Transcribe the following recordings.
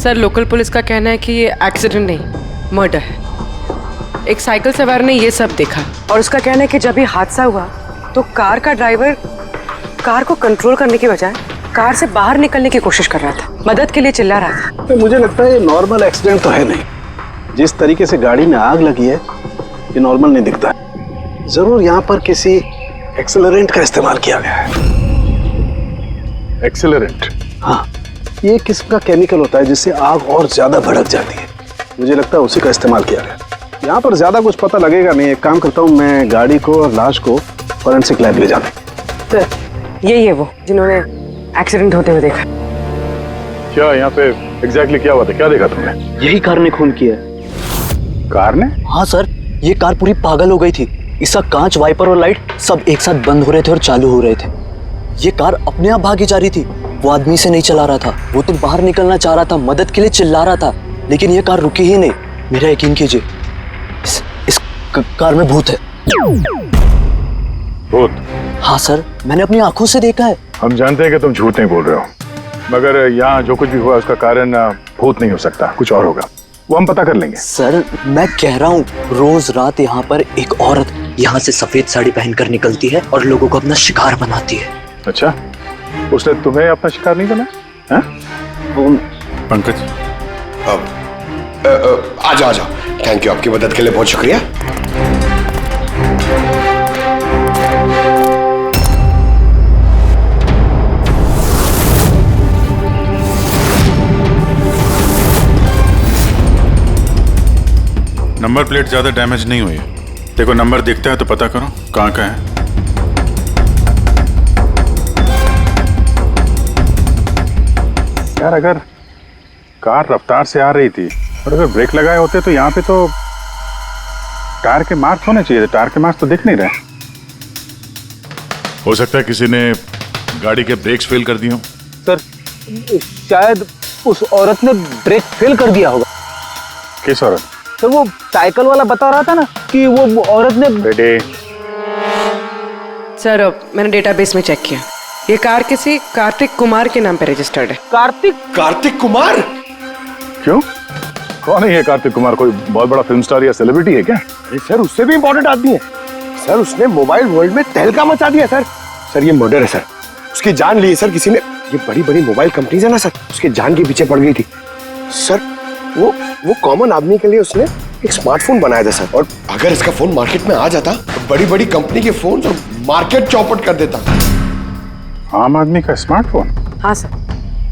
Sir local police का कहना है कि ये एक्सीडेंट नहीं मर्डर है। एक साइकिल सवार ने ये सब देखा और उसका कहना है कि जब ये हादसा हुआ तो कार का ड्राइवर कार को कंट्रोल करने की बजाय कार से बाहर निकलने की कोशिश कर रहा था, मदद के लिए चिल्ला रहा था। तो मुझे लगता है ये नॉर्मल एक्सीडेंट तो है नहीं। जिस तरीके से गाड़ी में आग लगी है ये नॉर्मल नहीं दिखता है। जरूर यहाँ पर किसी एक्सेलरेंट का इस्तेमाल किया गया है। एक्सेलरेंट? हाँ, ये एक किस्म का केमिकल होता है जिससे आग और ज्यादा भड़क जाती है। मुझे लगता है उसी का इस्तेमाल किया गया। यहाँ पर ज्यादा कुछ पता लगेगा नहीं। एक काम करता हूँ, मैं गाड़ी को और लाश को फोरेंसिक लैब ले जाने। तो यही है वो जिन्होंने एक्सीडेंट होते हुए देखा। क्या यहाँ पे एग्जैक्टली क्या हुआ था? क्या देखा तुमने? यही कार ने खून किया। कार ने? हाँ सर, ये कार पूरी पागल हो गई थी। इसका कांच, वाइपर और लाइट सब एक साथ बंद हो रहे थे और चालू हो रहे थे। ये कार अपने आप भागी जा रही थी। वो आदमी से नहीं चला रहा था, वो तो बाहर निकलना चाह रहा था, मदद के लिए चिल्ला रहा था, लेकिन ये कार रुकी ही नहीं। मेरा यकीन कीजिए, इस कार में भूत है। भूत? हाँ सर, मैंने अपनी आंखों से देखा है। हम जानते हैं कि तुम झूठ नहीं बोल रहे हो, मगर यहाँ जो कुछ भी हुआ उसका कारण भूत नहीं हो सकता, कुछ और होगा। वो हम पता कर लेंगे। सर मैं कह रहा हूँ, रोज रात यहाँ पर एक औरत यहाँ से सफेद साड़ी पहनकर निकलती है और लोगों को अपना शिकार बनाती है। अच्छा, उसने तुम्हें अपना शिकार नहीं बना? पंकज आ जाओ। थैंक यू, आपकी मदद के लिए बहुत शुक्रिया। नंबर प्लेट ज्यादा डैमेज नहीं हुई है। देखो नंबर दिखता है तो पता करो कहाँ का है। यार अगर कार रफ्तार से आ रही थी और अगर ब्रेक लगाए होते तो यहाँ पे तो टायर के मार्क्स होने चाहिए थे। टायर के मार्क्स तो दिख नहीं रहे। हो सकता है किसी ने गाड़ी के ब्रेक्स फेल कर दिए हो। सर शायद उस औरत ने ब्रेक फेल कर दिया होगा। किस औरत? सर वो साइकिल वाला बता रहा था ना कि वो औरत ने। बेटे सर मैंने डेटाबेस में चेक किया, ये कार किसी कार्तिक कुमार के नाम पे रजिस्टर्ड है। कार्तिक कुमार? क्यों? कौन है ये कार्तिक कुमार? कोई बहुत बड़ा फिल्म स्टार या सेलिब्रिटी है क्या? अरे सर, उससे भी इंपॉर्टेंट आदमी है सर। उसने मोबाइल वर्ल्ड में तहलका मचा दिया सर। सर ये मर्डर है सर। उसकी जान ली है सर किसी ने। ये बड़ी बड़ी मोबाइल कंपनीज है ना सर, उसके जान के पीछे पड़ गई थी सर। वो कॉमन आदमी के लिए उसने एक स्मार्टफोन बनाया था सर। और अगर इसका फोन मार्केट में आ जाता तो बड़ी बड़ी कंपनी के फोन और मार्केट चौपट कर देता। आम आदमी का स्मार्टफोन? हाँ सर,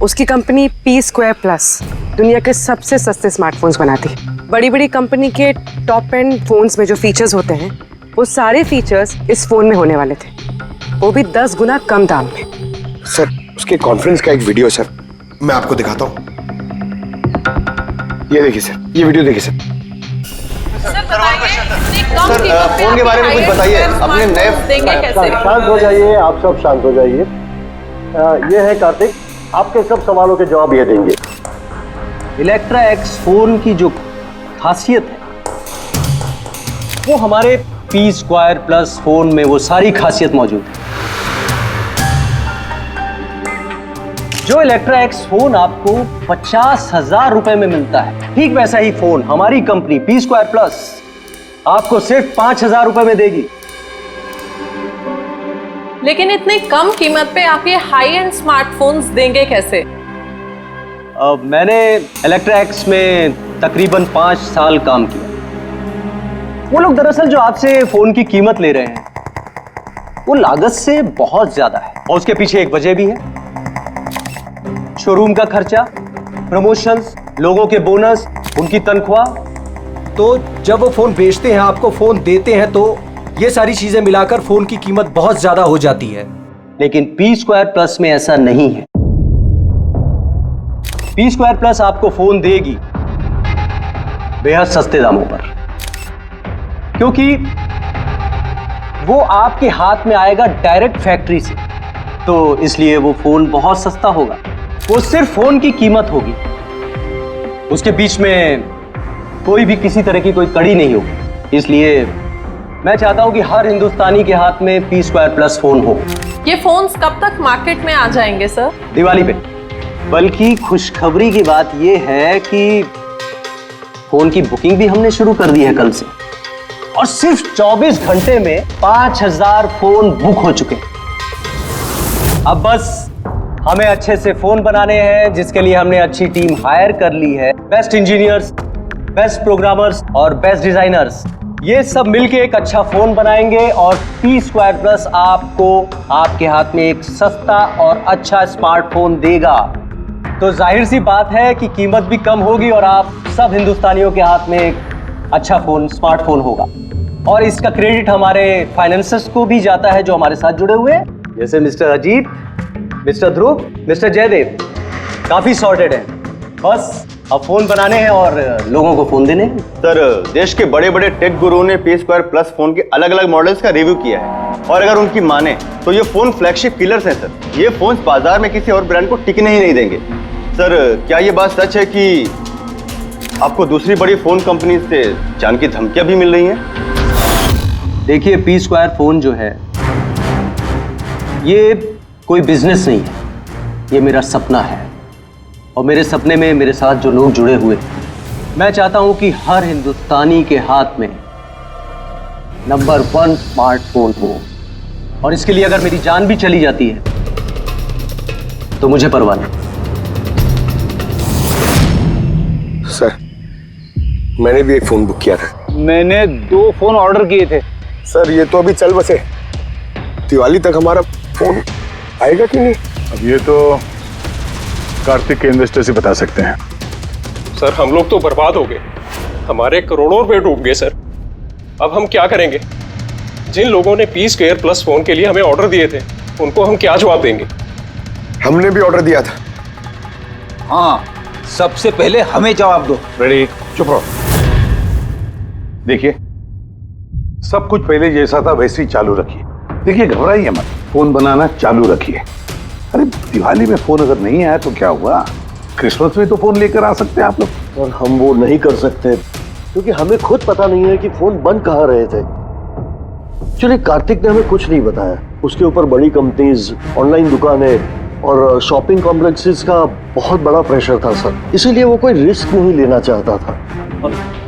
उसकी कंपनी P2+ दुनिया के सबसे सस्ते स्मार्टफोन्स बनाती है। बड़ी बड़ी कंपनी के टॉप एंड फोन्स में जो फीचर्स होते हैं वो सारे फीचर्स इस फोन में होने वाले थे, वो भी 10 गुना कम दाम में। सर उसके कॉन्फ्रेंस का एक वीडियो सर, मैं आपको दिखाता हूँ। ये देखिए सर, ये वीडियो देखिए सर। सर फोन के बारे में कुछ बताइए, अपने नए देंगे कैसे? शांत हो जाइए, आप सब शांत हो जाइए। ये है कार्तिक, आपके सब सवालों के जवाब ये देंगे। इलेक्ट्रा एक्स फोन की जो खासियत है वो हमारे P2+ फोन में वो सारी खासियत मौजूद है। जो इलेक्ट्रा एक्स फोन आपको 50,000 रुपए में मिलता है, ठीक वैसा ही फोन हमारी कंपनी P2+ आपको सिर्फ 5,000 रुपए में देगी। लेकिन इतने कम कीमत पे आप ये हाई एंड स्मार्टफोन्स देंगे कैसे? मैंने इलेक्ट्रा एक्स में तकरीबन 5 साल काम किया। वो लोग दरअसल जो आपसे फोन की कीमत ले रहे हैं वो लागत से बहुत ज्यादा है, और उसके पीछे एक वजह भी है। शोरूम का खर्चा, प्रमोशंस, लोगों के बोनस, उनकी तनख्वाह। तो जब वो फोन बेचते हैं, आपको फोन देते हैं, तो ये सारी चीजें मिलाकर फोन की कीमत बहुत ज्यादा हो जाती है। लेकिन P2+ में ऐसा नहीं है। P2+ आपको फोन देगी बेहद सस्ते दामों पर, क्योंकि वो आपके हाथ में आएगा डायरेक्ट फैक्ट्री से, तो इसलिए वो फोन बहुत सस्ता होगा। वो सिर्फ फोन की कीमत होगी, उसके बीच में कोई भी किसी तरह की कोई कड़ी नहीं होगी। इसलिए मैं चाहता हूं कि हर हिंदुस्तानी के हाथ में P2+ फोन हो। ये फोन्स कब तक मार्केट में आ जाएंगे सर? दिवाली पे। बल्कि खुशखबरी की बात यह है कि फोन की बुकिंग भी हमने शुरू कर दी है कल से, और सिर्फ 24 घंटे में 5000 फोन बुक हो चुके हैं। अब बस हमें अच्छे से फोन बनाने हैं, जिसके लिए हमने अच्छी टीम हायर कर ली है। बेस्ट इंजीनियर्स, बेस्ट प्रोग्रामर्स और बेस्ट डिजाइनर्स, ये सब मिलके एक अच्छा फोन बनाएंगे और P Square Plus आपको आपके हाथ में एक सस्ता और अच्छा स्मार्टफोन देगा। तो जाहिर सी बात है कि कीमत भी कम होगी और आप सब हिंदुस्तानियों के हाथ में एक अच्छा फोन, स्मार्टफोन होगा। और इसका क्रेडिट हमारे फाइनेंसर्स को भी जाता है जो हमारे साथ जुड़े हुए हैं, जैसे मिस्टर अजीत, मिस्टर ध्रुव, मिस्टर जयदेव। काफी सॉर्टेड है, बस अब फोन बनाने हैं और लोगों को फोन देने हैं। सर, देश के बड़े बड़े टेक गुरुओं ने P Square Plus फोन के अलग अलग मॉडल्स का रिव्यू किया है, और अगर उनकी माने तो ये फोन फ्लैगशिप किलर्स हैं सर। ये फोन बाजार में किसी और ब्रांड को टिकने ही नहीं देंगे। सर, क्या ये बात सच है कि आपको दूसरी बड़ी फोन कंपनी से जान की धमकियां भी मिल रही हैं? देखिए, P Square फोन जो है ये कोई बिजनेस नहीं है, ये मेरा सपना है। और मेरे सपने में मेरे साथ जो लोग जुड़े हुए हैं, मैं चाहता हूं कि हर हिंदुस्तानी के हाथ में नंबर 1 स्मार्टफोन हो, और इसके लिए अगर मेरी जान भी चली जाती है तो मुझे परवाह नहीं। सर, मैंने भी एक फोन बुक किया था। मैंने 2 फोन ऑर्डर किए थे। सर, ये तो अभी चल बसे, दिवाली तक हमारा फोन आएगा कि नहीं? अब ये तो कार्तिक के इन्वेस्टर से बता सकते हैं। सर, हम लोग तो बर्बाद हो गए, हमारे करोड़ों रुपए डूब गए सर। अब हम क्या करेंगे? जिन लोगों ने P Square Plus फोन के लिए हमें ऑर्डर दिए थे, उनको हम क्या जवाब देंगे? हमने भी ऑर्डर दिया था। हाँ, सबसे पहले हमें जवाब दो। रेडी, चुप रहो। देखिए, सब कुछ पहले जैसा था वैसे ही चालू रखिए। देखिए, घबराइए मत, फोन बनाना चालू रखिए। अरे, दिवाली में फोन अगर नहीं आया तो क्या हुआ? क्रिसमस में तो फोन लेकर आ सकते हैं आप लोग। और हम वो नहीं कर सकते क्योंकि हमें खुद पता नहीं है कि फोन बन कहाँ रहे थे। एक्चुअली कार्तिक ने हमें कुछ नहीं बताया। उसके ऊपर बड़ी कंपनीज, ऑनलाइन दुकानें और शॉपिंग कॉम्प्लेक्सेस का बहुत बड़ा प्रेशर था सर, इसीलिए वो कोई रिस्क नहीं लेना चाहता था।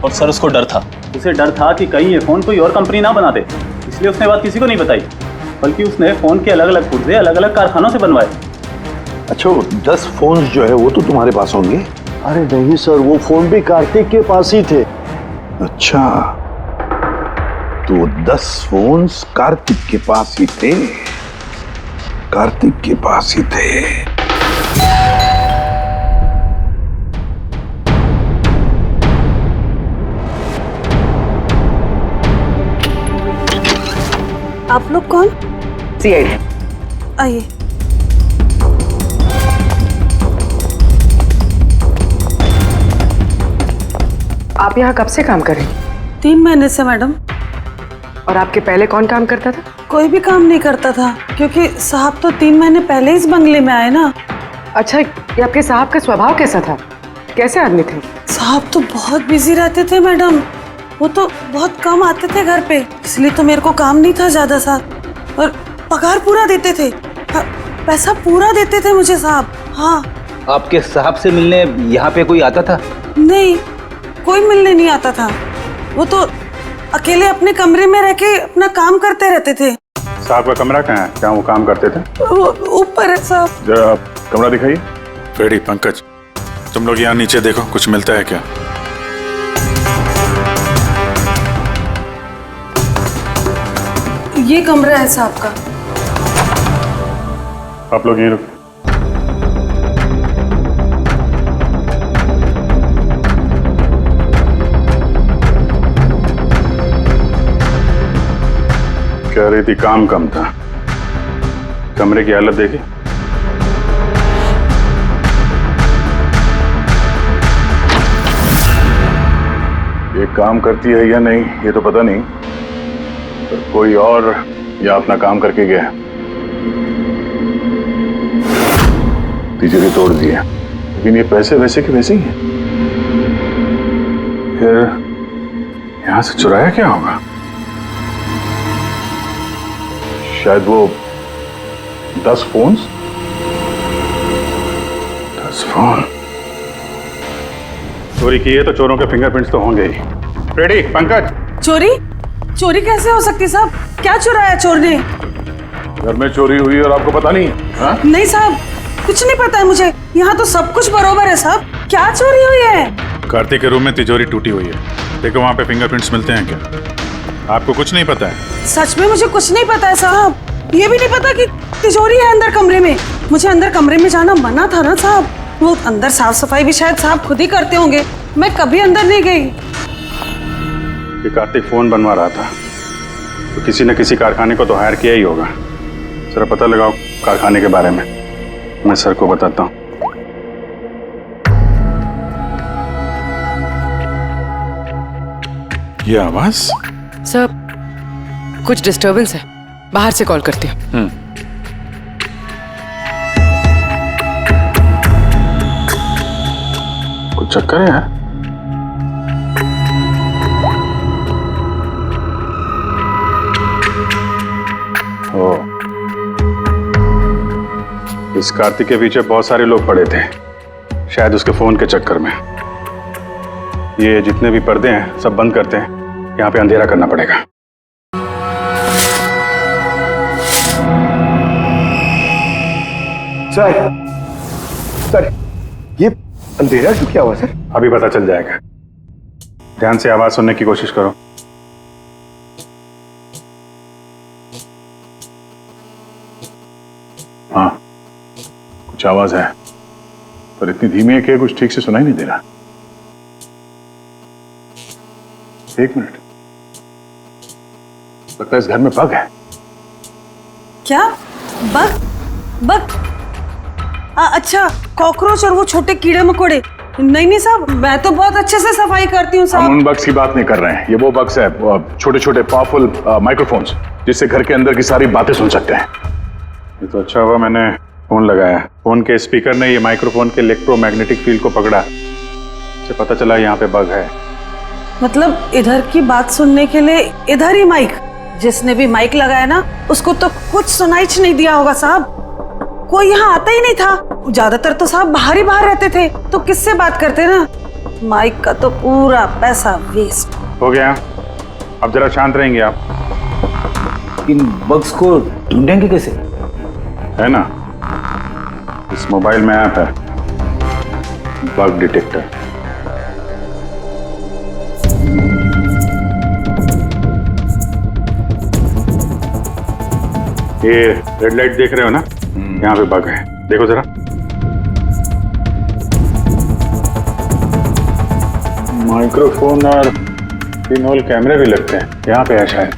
और सर, उसको डर था। उसे डर था कि कहीं ये फोन कोई और कंपनी ना बना दे, इसलिए उसने बात किसी को नहीं बताई, बल्कि उसने फोन के अलग अलग पुर्जे अलग अलग कारखानों से बनवाए। अच्छा, 10 फोन जो है वो तो तुम्हारे पास होंगे? अरे नहीं सर, वो फोन भी कार्तिक के पास ही थे। अच्छा, तो 10 फोन कार्तिक के पास ही थे। कार्तिक के पास ही थे। आप लोग कौन? CID। आइए। आप यहाँ कब से काम कर रही? 3 महीने से मैडम। और आपके पहले कौन काम करता था? कोई भी काम नहीं करता था, क्योंकि साहब तो 3 महीने पहले इस बंगले में आए ना। अच्छा, ये आपके साहब का स्वभाव कैसा था? कैसे आदमी थे? साहब तो बहुत बिजी रहते थे मैडम, वो तो बहुत कम आते थे घर पे, इसलिए तो मेरे को काम नहीं था ज्यादा सा। और पगार पूरा देते थे, पैसा पूरा देते थे मुझे साहब। हाँ। आपके साहब से मिलने यहाँ पे कोई आता था? नहीं, कोई मिलने नहीं आता था। वो तो अकेले अपने कमरे में रह के अपना काम करते रहते थे। साहब का कमरा कहाँ है? क्या वो काम करते थे? वो ऊपर है साहब। जरा कमरा दिखाइए। फ्रेडी, पंकज, तुम लोग यहाँ नीचे देखो, कुछ मिलता है क्या? ये कमरा है साहब का। आप लोग यहीं रुको। कह रही थी काम कम था, कमरे की हालत देखी? ये काम करती है या नहीं ये तो पता नहीं, पर कोई और या अपना काम करके गया है। तिजोरी तोड़ दी है, लेकिन ये पैसे वैसे के वैसे ही हैं। फिर यहां से चुराया क्या होगा? शायद वो 10 फोन्स। 10 फोन चोरी की है तो चोरों के फिंगरप्रिंट्स तो होंगे ही। रेडी पंकज? चोरी? चोरी कैसे हो सकती साहब? क्या चुराया चोर ने? घर में चोरी हुई और आपको पता नहीं? हाँ? नहीं साहब, कुछ नहीं पता है मुझे। यहाँ तो सब कुछ बरोबर है साहब। क्या चोरी हुई है? कार्तिक के रूम में तिजोरी टूटी हुई है, देखो वहाँ पे फिंगरप्रिंट्स मिलते हैं क्या? आपको कुछ नहीं पता है? सच में मुझे कुछ नहीं पता है साहब। ये भी नहीं पता कि तिजोरी है अंदर कमरे में। मुझे अंदर कमरे में जाना मना था ना साहब। वो अंदर साफ सफाई भी शायद साहब खुद ही करते होंगे, मैं कभी अंदर नहीं गई। कि कार्तिक फोन बनवा रहा था तो किसी न किसी कारखाने को तो हायर किया ही होगा। जरा पता लगाओ कारखाने के बारे में, मैं सर को बताता हूँ। ये आवाज? सर कुछ डिस्टरबेंस है, बाहर से कॉल करती हूँ। कुछ चक्कर है यार? ओ, इस कार्तिक के पीछे बहुत सारे लोग पड़े थे, शायद उसके फोन के चक्कर में। ये जितने भी पर्दे हैं सब बंद करते हैं, यहाँ पे अंधेरा करना पड़ेगा। सर ये अंधेरा क्यों क्या हुआ सर? अभी पता चल जाएगा, ध्यान से आवाज सुनने की कोशिश करो। हाँ कुछ आवाज है, पर इतनी धीमी है कि कुछ ठीक से सुनाई नहीं दे रहा। एक मिनट, लगता है इस घर में बग है। क्या? बग? बग? अच्छा, कॉकरोच और वो छोटे कीड़े मकोड़े। नहीं साहब, मैं तो बहुत अच्छे से सफाई करती हूँ हम साहब। उन बग्स की बात नहीं कर रहे हैं, ये वो बग्स है, छोटे छोटे पावरफुल माइक्रोफोन्स, जिससे घर के अंदर की सारी बातें सुन सकते हैं। ये तो अच्छा हुआ मैंने फोन लगाया। फोन के स्पीकर ने ये माइक्रोफोन के इलेक्ट्रोमैग्नेटिक फील्ड को पकड़ा, इससे पता चला यहाँ पे बग है। मतलब इधर की बात सुनने के लिए इधर ही माइक? जिसने भी माइक लगाया ना, उसको तो कुछ सुनाई नहीं दिया होगा साहब। कोई यहाँ आता ही नहीं था, ज्यादातर तो साहब बाहर ही बाहर रहते थे, तो किससे बात करते ना। माइक का तो पूरा पैसा वेस्ट हो गया। अब जरा शांत रहेंगे आप। इन बग्स को ढूंढेंगे कैसे? है ना, इस मोबाइल में ऐप है बग डिटेक्टर। ये रेड लाइट देख रहे हो ना, यहाँ पे बग है, देखो जरा। माइक्रोफोन और पिनहोल कैमरे भी लगते हैं, यहाँ पे है शायद।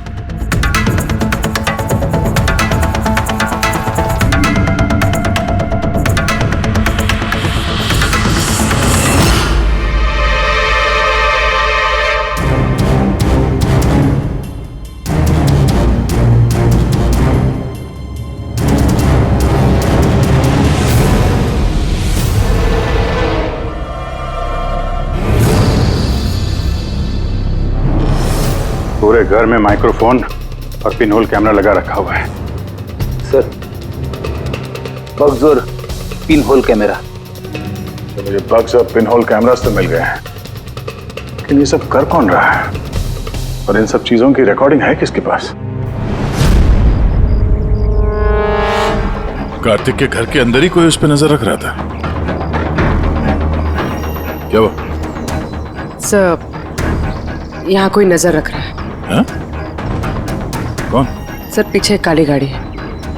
पूरे घर में माइक्रोफोन और पिनहोल कैमरा लगा रखा हुआ है। सर बग्स और पिनहोल कैमरा। तो मुझे बग्स और पिनहोल कैमरास तो मिल गए हैं, लेकिन ये सब कर कौन रहा है और इन सब चीजों की रिकॉर्डिंग है किसके पास? कार्तिक के घर के अंदर ही कोई उस पर नजर रख रहा था क्या? वो सर यहाँ कोई नजर रख रहा है। हाँ? कौन? सर पीछे एक काली गाड़ी है,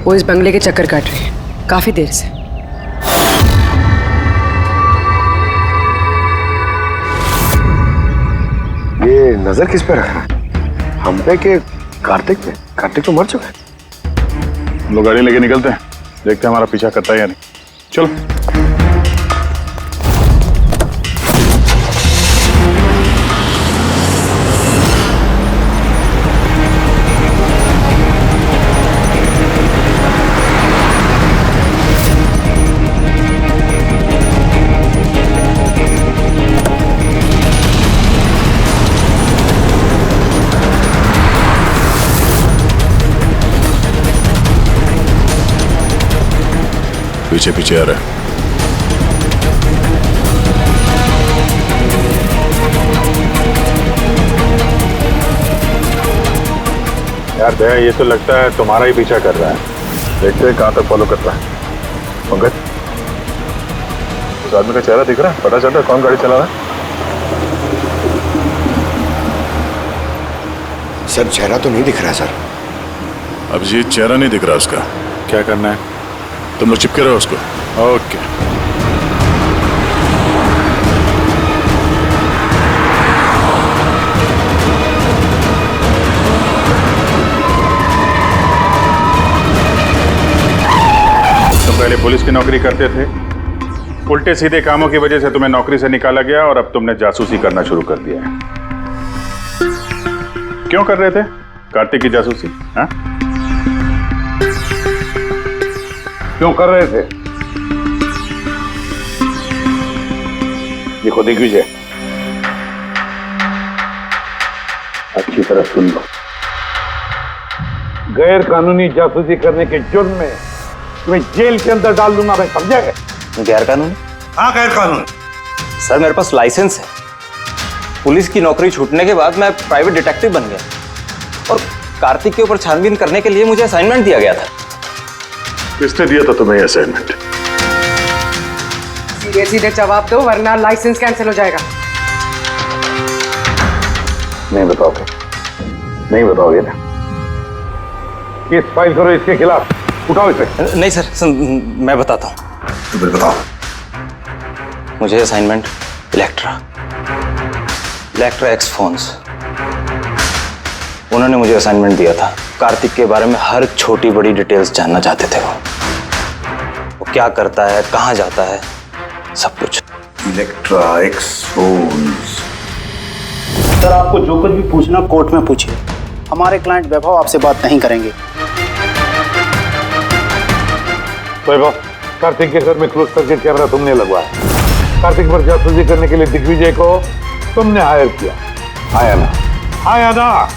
वो इस बंगले के चक्कर काट रही है काफी देर से। ये नजर किस पे रखा है? हम पे के कार्तिक पे? कार्तिक तो मर चुका है। हम लोग गाड़ी लेके निकलते हैं, देखते हैं हमारा पीछा करता है या नहीं। चलो। पीछे पीछे आ रहा है। यार भैया ये तो लगता है तुम्हारा ही पीछा कर रहा है। देखते हैं कहाँ तक फॉलो करता है। पंकज, उस आदमी का चेहरा दिख रहा है? पता चल रहा है कौन गाड़ी चला रहा है? सर चेहरा तो नहीं दिख रहा है सर। अभिजीत, चेहरा नहीं दिख रहा उसका। क्या करना है? तुम लोग चिपके रहो उसको। ओके। तुम पहले पुलिस की नौकरी करते थे, उल्टे सीधे कामों की वजह से तुम्हें नौकरी से निकाला गया और अब तुमने जासूसी करना शुरू कर दिया है। क्यों कर रहे थे कार्तिक की जासूसी? हाँ? क्यों कर रहे थे? देखो दिग्विजय, अच्छी तरह सुन लो। गैर कानूनी जासूसी करने के जुर्म में तुम्हें जेल के अंदर डाल दूंगा मैं, समझे? गैर कानूनी? हाँ गैर कानूनी। सर मेरे पास लाइसेंस है। पुलिस की नौकरी छूटने के बाद मैं प्राइवेट डिटेक्टिव बन गया और कार्तिक के ऊपर छानबीन करने के लिए मुझे असाइनमेंट दिया गया था। किसने दिया था तुम्हें असाइनमेंट? सीधे सीधे जवाब दो वरना लाइसेंस कैंसिल हो जाएगा। नहीं बताओगे? नहीं बताओगे ना? केस फाइल करो इसके खिलाफ, उठाओ इसे। नहीं सर, मैं बताता हूँ। तो फिर बताओ। मुझे असाइनमेंट इलेक्ट्रा एक्स फोन्स, उन्होंने मुझे असाइनमेंट दिया था। कार्तिक के बारे में हर छोटी बड़ी डिटेल्स जानना चाहते थे। वो क्या करता है, कहाँ जाता है, सब कुछ। Electra x phones. सर आपको जो कुछ भी पूछना कोर्ट में पूछिए, हमारे क्लाइंट वैभव आपसे बात नहीं करेंगे। वैभव, कार्तिक के घर में क्लोज सर्किट कैमरा तुमने लगवाया। कार्तिक पर जासूसी करने के लिए दिग्विजय को तुमने हायर किया, आया ना? आया ना?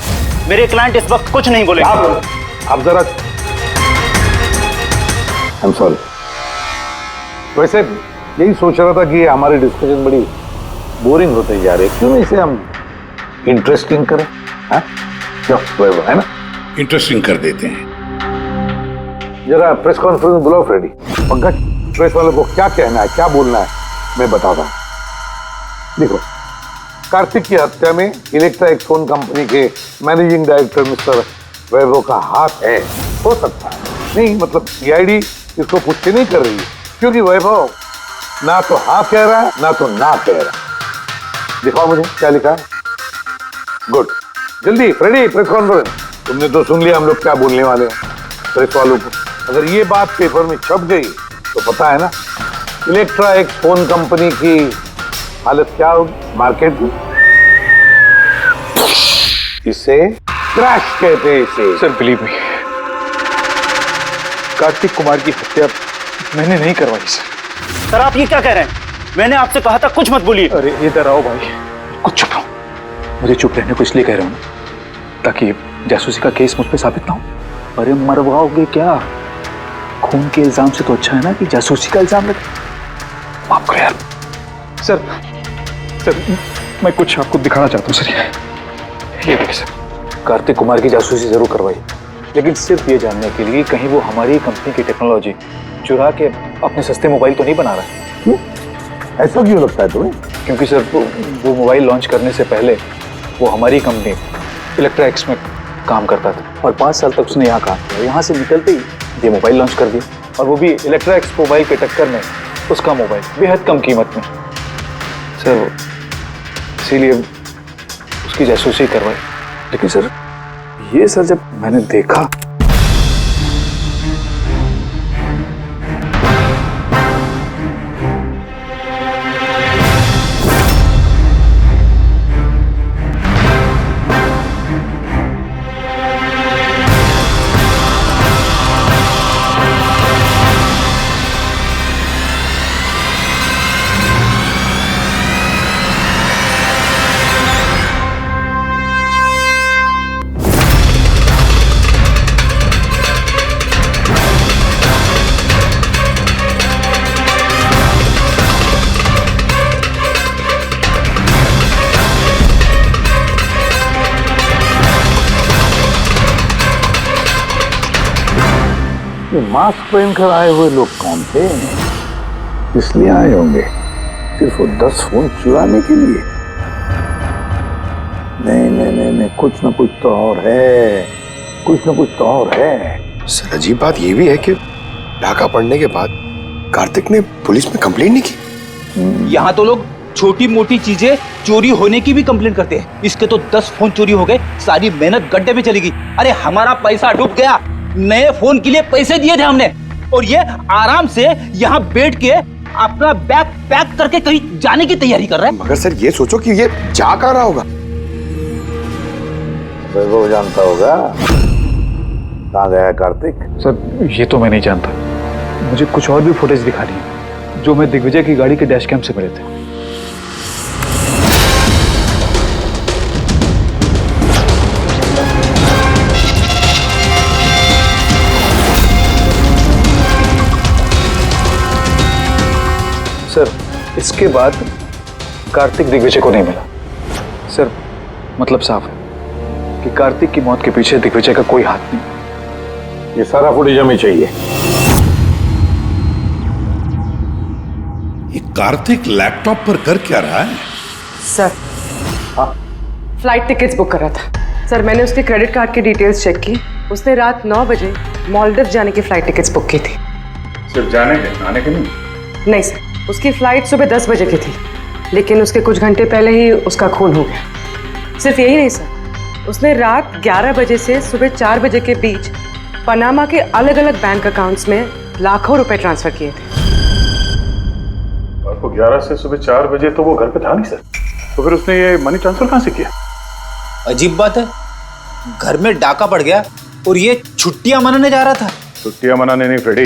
मेरे क्लाइंट इस वक्त कुछ नहीं बोलेंगे। आप जरा, आई एम सॉरी। वैसे यही सोच रहा था कि हमारी डिस्कशन बड़ी बोरिंग होते जा रही है, क्यों इसे हम इंटरेस्टिंग करें? हाँ क्यों वैभव, है ना? इंटरेस्टिंग कर देते हैं। जरा प्रेस कॉन्फ्रेंस बुलाओ फ्रेडी। पंकज, प्रेस वालों को क्या कहना है, क्या बोलना है, मैं बताता हूँ। देखो, कार्तिक की हत्या में इलेक्ट्रा एक्स फोन कंपनी के मैनेजिंग डायरेक्टर मिस्टर वैभव का हाथ है। हो सकता है, नहीं मतलब सीआईडी इसको पुष्टि नहीं कर रही है, क्योंकि वैभव ना तो हाँ कह रहा है ना तो ना कह रहा है। दिखाओ मुझे क्या लिखा है। गुड, जल्दी फ्रेडी, प्रेस कॉन्फ्रेंस। तुमने तो सुन लिया हम लोग क्या बोलने वाले हैं प्रेस वालों को। अगर ये बात पेपर में छप गई तो पता है ना इलेक्ट्रा एक्स फोन कंपनी की हालत क्या होगी मार्केट में। इसे क्रैश कहते हैं इसे। Sir believe me, Kartik Kumar की हत्या मैंने नहीं करवाई सर। सर आप ये क्या कह रहे हैं? मैंने आपसे कहा था कुछ मत बोलिए। अरे इधर आओ भाई, कुछ चुप रहो। मुझे चुप रहने को इसलिए कह रहा हूँ ताकि जासूसी का केस मुझ पे साबित ना हो। अरे मरवाओगे क्या? खून के इल्जाम से तो अच्छा है ना कि जासूसी का इल्जाम लगे। माफ करो यार। सर मैं कुछ आपको दिखाना चाहता हूँ सर। ये देखिए सर, कार्तिक कुमार की जासूसी जरूर करवाई, लेकिन सिर्फ ये जानने के लिए कहीं वो हमारी कंपनी की टेक्नोलॉजी चुरा के अपने सस्ते मोबाइल तो नहीं बना रहा है। क्यों? ऐसा क्यों लगता है तुम्हें? क्योंकि सर वो मोबाइल लॉन्च करने से पहले वो हमारी कंपनी इलेक्ट्रा एक्स में काम करता था और 5 साल तक उसने यहाँ काम किया। यहाँ से निकलते ही ये मोबाइल लॉन्च कर दिया, और वो भी इलेक्ट्रा एक्स मोबाइल के टक्कर में उसका मोबाइल बेहद कम कीमत में। सर इसीलिए उसकी जासूसी करवाई। लेकिन सर ये सर जब मैंने देखा ये मास्क पहनकर आए हुए लोग कौन थे? इसलिए आए होंगे सिर्फ वो 10 फोन चुराने के लिए? नहीं, कुछ ना कुछ तो और है, कुछ ना कुछ तो और है। सर अजीब बात ये भी है कि डाका पड़ने के बाद कार्तिक ने पुलिस में कंप्लेंट नहीं की। यहाँ तो लोग छोटी मोटी चीजें चोरी होने की भी कंप्लेंट करते हैं। इसके तो 10 फोन चोरी हो गए, सारी मेहनत गड्ढे में चली गई। अरे हमारा पैसा डूब गया, नए फोन के लिए पैसे दिए थे हमने, और ये आराम से यहाँ बैठ के अपना बैग पैक करके कहीं जाने की तैयारी कर रहा है। मगर सर ये सोचो कि ये जा कहाँ रहा होगा। वैभव जानता होगा कहाँ गया है कार्तिक? सर ये तो मैं नहीं जानता, मुझे कुछ और भी फुटेज दिखा दी जो मैं दिग्विजय की गाड़ी के डैश कैम से मिले थे। सर इसके बाद कार्तिक दिग्विजय को नहीं मिला। सर मतलब साफ है कि कार्तिक की मौत के पीछे दिग्विजय का कोई हाथ नहीं। ये सारा फुटेज हमें चाहिए। ये कार्तिक लैपटॉप पर कर क्या रहा है? सर फ्लाइट टिकट्स बुक कर रहा था। सर मैंने उसके क्रेडिट कार्ड की डिटेल्स चेक की, उसने रात 9 बजे मालदीव जाने की फ्लाइट टिकट्स बुक की थी। सिर्फ जाने के, आने के नहीं? नहीं सर, उसकी फ्लाइट सुबह 10 बजे की थी, लेकिन उसके कुछ घंटे पहले ही उसका खून हो गया। सिर्फ यही नहीं सर, उसने रात 11 बजे से सुबह 4 बजे के बीच पनामा के अलग अलग बैंक अकाउंट्स में लाखों रुपए ट्रांसफर किए थे। रात को 11 से सुबह 4 बजे तो वो घर पे था नहीं सर, तो फिर उसने ये मनी ट्रांसफर कहाँ से किया? अजीब बात है, घर में डाका पड़ गया और ये छुट्टियां मनाने जा रहा था। छुट्टियां मनाने नहीं फ्रेडी,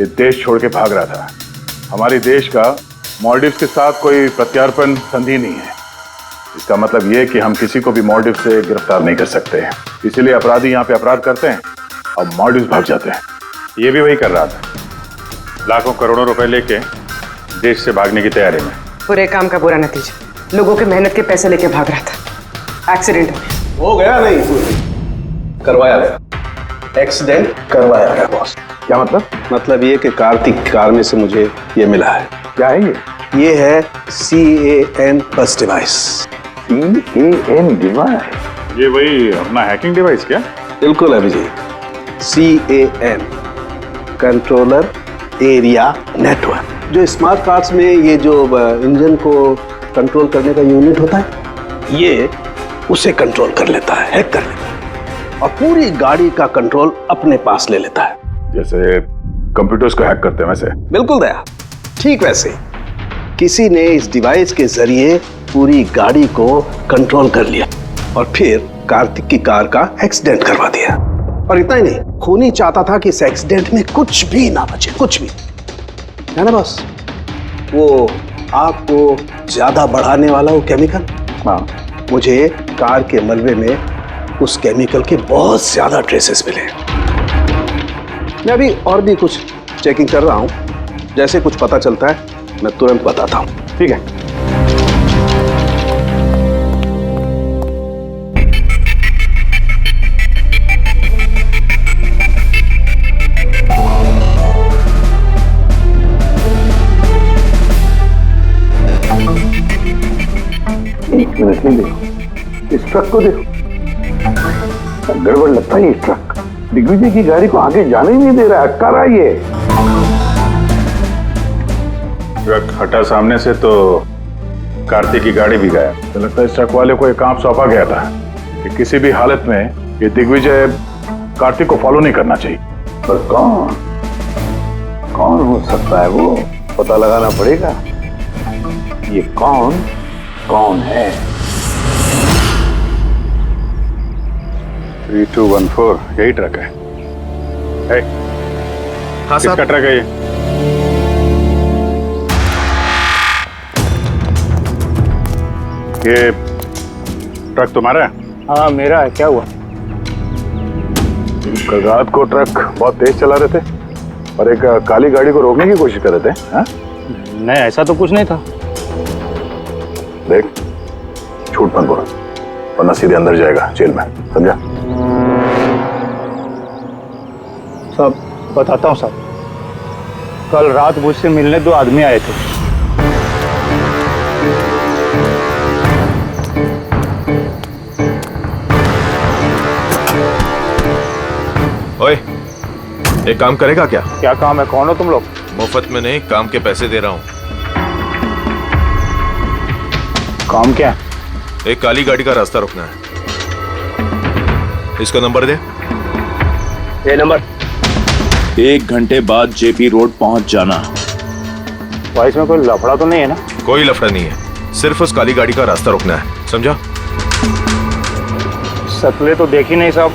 ये देश छोड़ के भाग रहा था। हमारे देश का मालदीव के साथ कोई प्रत्यार्पण संधि नहीं है। इसका मतलब ये कि हम किसी को भी मालदीव से गिरफ्तार नहीं कर सकते हैं, इसीलिए अपराधी यहाँ पे अपराध करते हैं और मालदीव भाग जाते हैं। ये भी वही कर रहा था, लाखों करोड़ों रुपए लेके देश से भागने की तैयारी में। बुरे काम का बुरा नतीजा, लोगों के मेहनत के पैसे लेके भाग रहा था, एक्सीडेंट हो गया। हो गया नहीं, करवाया गया। एक्सीडेंट करवाया गया बॉस। क्या मतलब? मतलब ये कि कार्तिक कार में से मुझे ये मिला है। क्या है ये? ये है CAN बस डिवाइस। CAN device? ये वही अपना हैकिंग डिवाइस क्या? बिल्कुल Abhijit, CAN controller area network. जो स्मार्ट कार्स में ये जो इंजन को कंट्रोल करने का यूनिट होता है, ये उसे कंट्रोल कर लेता है, हैक कर लेता है और पूरी गाड़ी का कंट्रोल अपने पास ले लेता है। जैसे कंप्यूटर्स को हैक करते हैं वैसे? बिल्कुल दया, ठीक वैसे किसी ने इस डिवाइस के जरिए पूरी गाड़ी को कंट्रोल कर लिया और फिर कार्तिक की कार का एक्सीडेंट करवा दिया। और इतना ही नहीं, खूनी चाहता था कि इस एक्सीडेंट में कुछ भी ना बचे, कुछ भी, है ना बॉस? वो आग को ज्यादा बढ़ाने वाला वो केमिकल, हाँ, मुझे कार के मलबे में उस केमिकल के बहुत ज्यादा ट्रेसेस मिले। मैं अभी और भी कुछ चेकिंग कर रहा हूँ, जैसे कुछ पता चलता है मैं तुरंत बताता हूँ, ठीक है? एक मिनट नहीं, देखो इस ट्रक को देखो, गड़बड़ लगता है। ये ट्रक दिग्विजय की गाड़ी को आगे जाने ही नहीं दे रहा है, कर रहा है ये। ट्रक हटा सामने से तो कार्तिक की गाड़ी भी गया। तो लगता है इस ट्रक वाले को एक काम सौंपा गया था कि किसी भी हालत में ये दिग्विजय कार्तिक को फॉलो नहीं करना चाहिए। पर कौन कौन हो सकता है वो पता लगाना पड़ेगा। ये कौन कौन है? 3214 यही ट्रक है। हाँ साहब। किसका ट्रक है ये? ये ट्रक तुम्हारा है? हाँ मेरा है। क्या हुआ? कल रात को ट्रक बहुत तेज चला रहे थे और एक काली गाड़ी को रोकने की कोशिश कर रहे थे। हाँ? नहीं ऐसा तो कुछ नहीं था। देख, झूठ मत बोल वरना सीधे अंदर जाएगा जेल में, समझा? साहब बताता हूँ साहब। कल रात मुझसे मिलने 2 आदमी आए थे। ओए, एक काम करेगा क्या? क्या काम है? कौन हो तुम लोग? मुफ्त में नहीं, काम के पैसे दे रहा हूँ। काम क्या? एक काली गाड़ी का रास्ता रोकना है। इसका नंबर दे। ये नंबर। 1 घंटे बाद जेपी रोड पहुंच जाना। भाई इसमें कोई लफड़ा तो नहीं है ना? कोई लफड़ा नहीं है, सिर्फ उस काली गाड़ी का रास्ता रोकना है, समझा? शक्लें तो देखी नहीं साहब,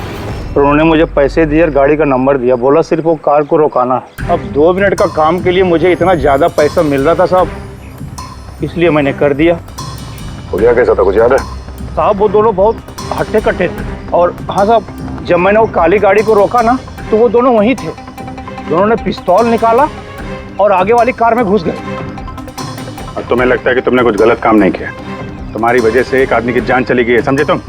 पर उन्होंने मुझे पैसे दिए और गाड़ी का नंबर दिया, बोला सिर्फ वो कार को रोकाना है। अब 2 मिनट का काम के लिए मुझे इतना ज्यादा पैसा मिल रहा था साहब, इसलिए मैंने कर दिया। हो गया कैसा था, कुछ याद है? साहब वो दोनों बहुत हट्टे कट्टे थे, और हाँ साहब, जब मैंने वो काली गाड़ी को रोका ना तो वो दोनों वहीं थे। दोनों ने पिस्तौल निकाला और आगे वाली कार में घुस गए। और तुम्हें लगता है कि तुमने कुछ गलत काम नहीं किया? तुम्हारी वजह से एक आदमी की जान चली गई है, समझे तुम?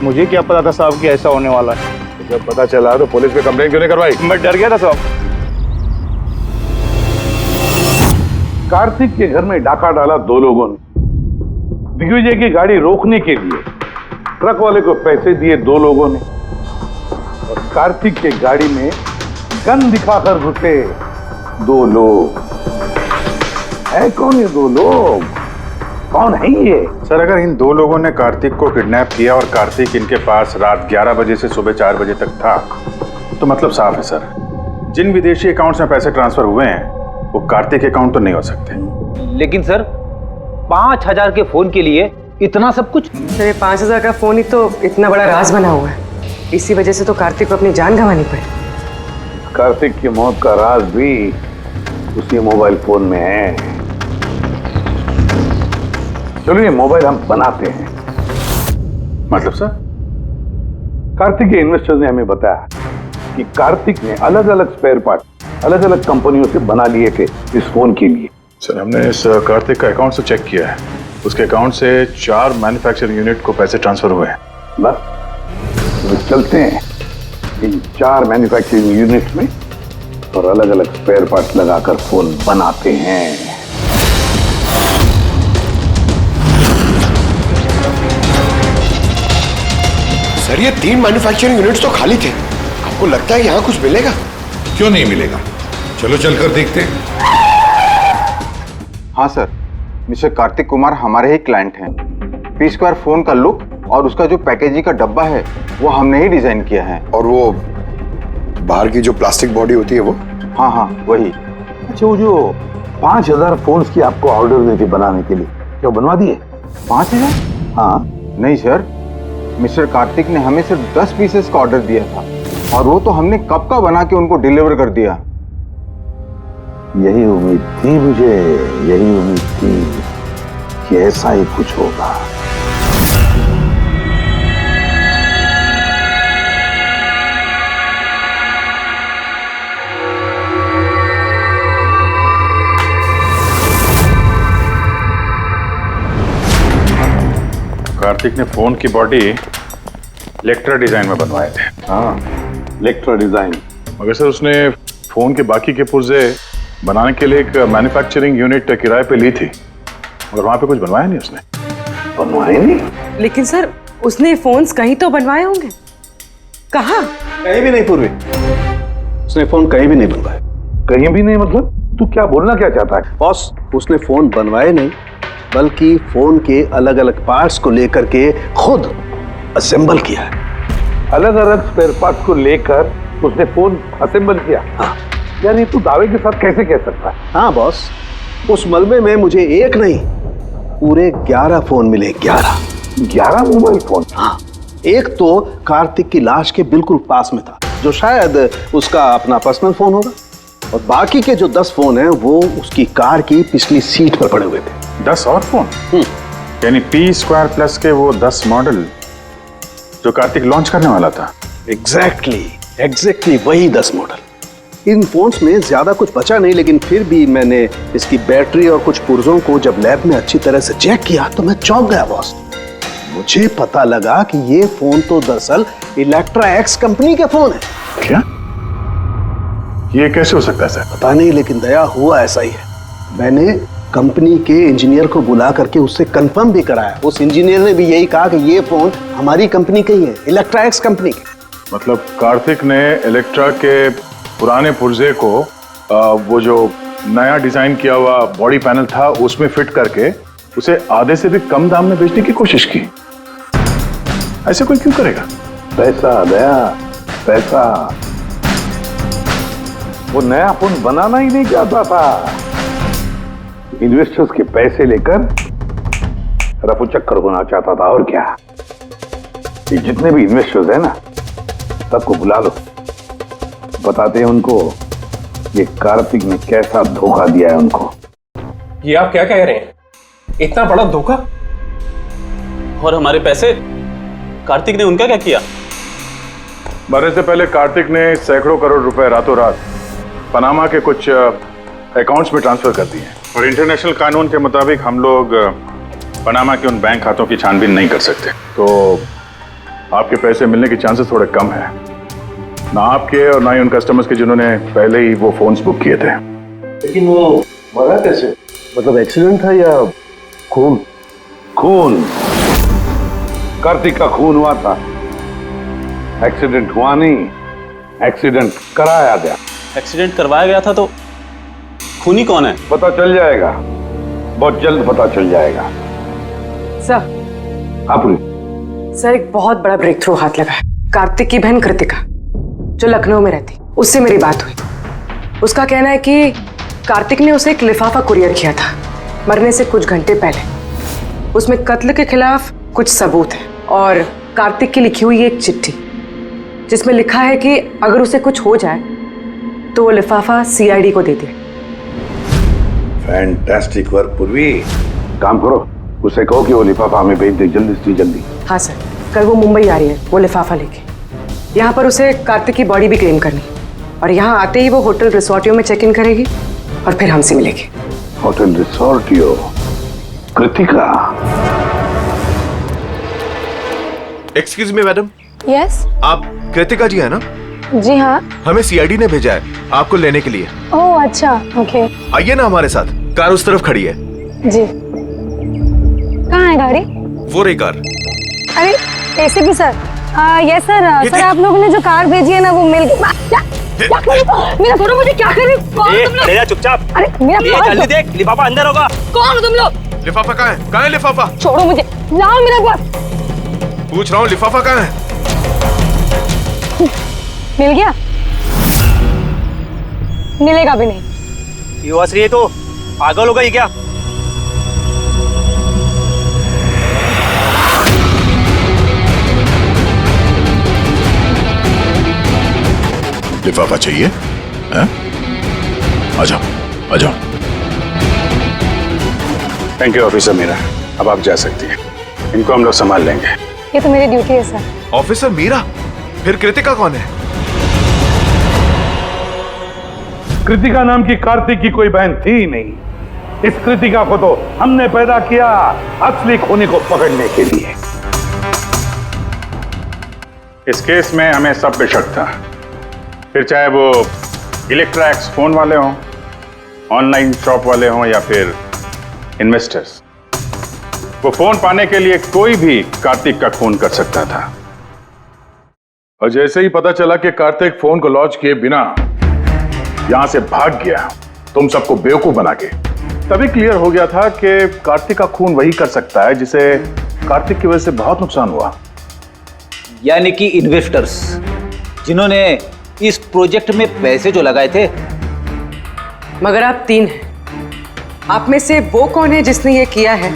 मुझे क्या पता था साहब कि ऐसा होने वाला है। जब पता चला तो पुलिस पे कंप्लेंट क्यों नहीं करवाई? मैं डर गया था साहब। कार्तिक के घर में डाका डाला 2 लोगों ने। दिग्विजय की गाड़ी रोकने के लिए ट्रक वाले को पैसे दिए 2 लोगों ने, और कार्तिक के गाड़ी में गन दिखाकर घुसे 2 लोग। है कौन ये 2 लोग? कौन है ये? सर, अगर इन 2 लोगों ने कार्तिक को किडनैप किया और कार्तिक इनके पास रात 11 बजे से सुबह 4 बजे तक था, तो मतलब साफ है सर, जिन विदेशी अकाउंट्स में पैसे ट्रांसफर हुए हैं वो कार्तिक अकाउंट तो नहीं हो सकते। लेकिन सर 5000 के फोन के लिए इतना सब कुछ? सर, ये 5000 का फोन ही तो इतना बड़ा राज बना हुआ है, इसी वजह से तो कार्तिक को अपनी जान गंवानी पड़ी। कार्तिक की मौत का राज भी उसी मोबाइल फोन में है। चलो ये मोबाइल हम बनाते हैं। मतलब सर? कार्तिक के इन्वेस्टर्स ने हमें बताया कि कार्तिक ने अलग अलग स्पेयर पार्ट अलग अलग कंपनियों से बना लिए थे इस फोन के लिए। सर, हमने इस कार्तिक का अकाउंट से चेक किया है, उसके अकाउंट से 4 मैन्युफैक्चरिंग यूनिट को पैसे ट्रांसफर हुए हैं। बस तो चलते हैं इन 4 मैन्युफैक्चरिंग यूनिट में और अलग अलग स्पेयर पार्ट लगाकर फोन बनाते हैं। सर ये 3 मैन्युफैक्चरिंग यूनिट्स तो खाली थे, आपको लगता है यहाँ कुछ मिलेगा? क्यों नहीं मिलेगा, चलो चलकर देखते हैं। हाँ सर, मिस्टर कार्तिक कुमार हमारे ही क्लाइंट हैं। P² फोन का लुक और उसका जो पैकेजिंग का डब्बा है वो हमने ही डिजाइन किया है। और वो बाहर की जो प्लास्टिक बॉडी होती है वो? हाँ हाँ वही। अच्छा, वो जो 5000 फोन्स की आपको ऑर्डर दी थी बनाने के लिए, क्या बनवा दिए? 5000? हाँ। नहीं सर, मिस्टर कार्तिक ने हमें सिर्फ 10 पीसेस का ऑर्डर दिया था और वो तो हमने कब का बना के उनको डिलीवर कर दिया। यही उम्मीद थी मुझे, यही उम्मीद थी कि ऐसा ही कुछ होगा। कार्तिक ने फोन की बॉडी लेक्ट्रा डिजाइन में बनवाए थे। हाँ, लेक्ट्रा डिजाइन। मगर सर, उसने फोन के बाकी के पुर्जे बनाने के लिए एक मैन्युफैक्चरिंग यूनिट किराए पे ली थी, मगर वहां पे कुछ बनवाया नहीं उसने। बनवाए नहीं? लेकिन सर, उसने फोन्स कहीं तो बनवाए होंगे। कहाँ? कहीं भी नहीं पूर्वी, उसने फोन कहीं भी नहीं बनवाए। कहीं भी नहीं मतलब? तू क्या बोलना क्या चाहता है? बॉस, उसने फोन बनवाए नहीं, बल्कि फोन के अलग अलग पार्ट्स को लेकर के खुद असेंबल किया है। अलग अलग स्पेयर पार्ट्स को लेकर उसने फोन असेंबल किया? हाँ। यानी तू दावे के साथ कैसे कह सकता है? हाँ बॉस, उस मलबे में मुझे एक नहीं पूरे 11 फोन मिले। 11 मोबाइल फोन? हाँ। एक तो कार्तिक की लाश के बिल्कुल पास में था, जो शायद उसका अपना पर्सनल फोन होगा, और बाकी के जो 10 फोन हैं वो उसकी कार की पिछली सीट पर पड़े हुए थे। 10 और फोन? यानी P² प्लस के वो 10 मॉडल जो कार्तिक लॉन्च करने वाला था। एग्जैक्टली वही 10 मॉडल। इन फोन्स में ज्यादा कुछ बचा नहीं, लेकिन फिर भी मैंने इसकी बैटरी और कुछ पुर्जों को जब लैब में अच्छी तरह से चेक किया तो मैं चौंक गया बॉस। मुझे पता लगा कि ये फोन तो दरअसल इलेक्ट्रा एक्स कंपनी के फोन है। क्या? ये कैसे हो सकता है सर? पता नहीं, लेकिन दया हुआ ऐसा ही है। मैंने कंपनी के इंजीनियर को बुला करके उससे कंफर्म भी कराया। उस इंजीनियर ने भी यही कहा कि ये फोन हमारी कंपनी का ही है, इलेक्ट्रा एक्स कंपनी का। मतलब कार्तिक ने इलेक्ट्रा के पुराने पुर्जे को वो जो नया डिजाइन किया हुआ बॉडी पैनल था उसमें फिट करके उसे आधे से भी कम दाम में बेचने की कोशिश की। ऐसे कोई क्यों करेगा? पैसा दया, पैसा। वो नया फोन बनाना ही नहीं चाहता था, इन्वेस्टर्स के पैसे लेकर रफू चक्कर होना चाहता था। और क्या, ये जितने भी इन्वेस्टर्स हैं ना, सबको बुला लो, बताते हैं उनको ये कार्तिक ने कैसा धोखा दिया है उनको। ये आप क्या कह रहे हैं? इतना बड़ा धोखा? और हमारे पैसे कार्तिक ने उनका क्या किया? मरने से पहले कार्तिक ने सैकड़ों करोड़ रुपए रातों रात पनामा के कुछ अकाउंट्स में ट्रांसफर कर दिए और इंटरनेशनल कानून के मुताबिक हम लोग पनामा के उन बैंक खातों की छानबीन नहीं कर सकते। तो आपके पैसे मिलने के चांसेस थोड़े कम है, ना आपके और ना ही उन कस्टमर्स के जिन्होंने पहले ही वो फोन्स बुक किए थे। लेकिन वो मरा कैसे? मतलब एक्सीडेंट था या खून? खून, कार्तिक का खून हुआ था। एक्सीडेंट हुआ नहीं, एक्सीडेंट कराया गया। एक्सीडेंट करवाया गया था तो खूनी कौन है? पता चल जाएगा, बहुत जल्द पता चल जाएगा। सर। आप सर, एक बहुत बड़ा ब्रेक थ्रू हाथ लगा है। कार्तिक की बहन कृतिका जो लखनऊ में रहती, उससे मेरी बात हुई। उसका कहना है कि कार्तिक ने उसे एक लिफाफा कुरियर किया था मरने से कुछ घंटे पहले। उसमें कत्ल के खिलाफ कुछ सबूत है और कार्तिक की लिखी हुई एक चिट्ठी जिसमें लिखा है कि अगर उसे कुछ हो जाए तो वो लिफाफा सीआईडी को दे दे। फैंटास्टिक वर्क पूर्वी। काम करो, उसे कहो कि वो लिफाफा हमें भेज दे जल्दी से जल्दी। हाँ सर, कल वो मुंबई आ रही है वो लिफाफा लेके। यहाँ पर उसे कार्तिक की बॉडी भी क्लेम करनी और यहाँ आते ही वो होटल रिसोर्टियो में चेक इन करेगी और फिर हमसे मिलेगी। होटल रिसोर्टियो? Kritika? Excuse me madam. Yes. आप कृतिका जी है ना? जी हाँ। हमें सीआईडी ने भेजा है आपको लेने के लिए। ओह अच्छा, ओके। आइए ना हमारे साथ, कार उस तरफ खड़ी है। जी। कहाँ है गाड़ी? वो रही कार। अरे ACP sir. Yes sir. Sir आप लोगों ने जो कार भेजी है ना वो मिल गई। मेरा छोड़ो, मुझे क्या कर रही हो तुम लोग? चुपचाप। अरे मेरा जल्दी देख, लिफाफा अंदर होगा। कौन हो तुम लोग? लिफाफा कहाँ है? कहाँ है लिफाफा? छोड़ो मुझे, लाओ मेरा पास। पूछ रहा हूँ लिफाफा कहाँ है? मिल गया? मिलेगा भी नहीं। ये हंस रही है तो पागल हो गई क्या? लिफाफा चाहिए? हैं? आ जाओ, आ जाओ। थैंक यू ऑफिसर मीरा, अब आप जा सकती हैं। इनको हम लोग संभाल लेंगे। ये तो मेरी ड्यूटी है सर। ऑफिसर मीरा? फिर कृतिका कौन है? कृतिका नाम की कार्तिक की कोई बहन थी ही नहीं। इस कृतिका को तो हमने पैदा किया असली खूनी को पकड़ने के लिए। इस केस में हमें सब पे शक था, फिर चाहे वो इलेक्ट्रा एक्स फोन वाले हों, ऑनलाइन शॉप वाले हों या फिर इन्वेस्टर्स। वो फोन पाने के लिए कोई भी कार्तिक का खून कर सकता था। और जैसे ही पता चला कि कार्तिक फोन को लॉन्च किए बिना यहां से भाग गया तुम सबको बेवकूफ बना के, तभी क्लियर हो गया था कि कार्तिक का खून वही कर सकता है जिसे कार्तिक की वजह से बहुत नुकसान हुआ। यानी कि इन्वेस्टर्स जिन्होंने इस प्रोजेक्ट में पैसे जो लगाए थे। मगर आप तीन हैं, आप में से वो कौन है जिसने ये किया है,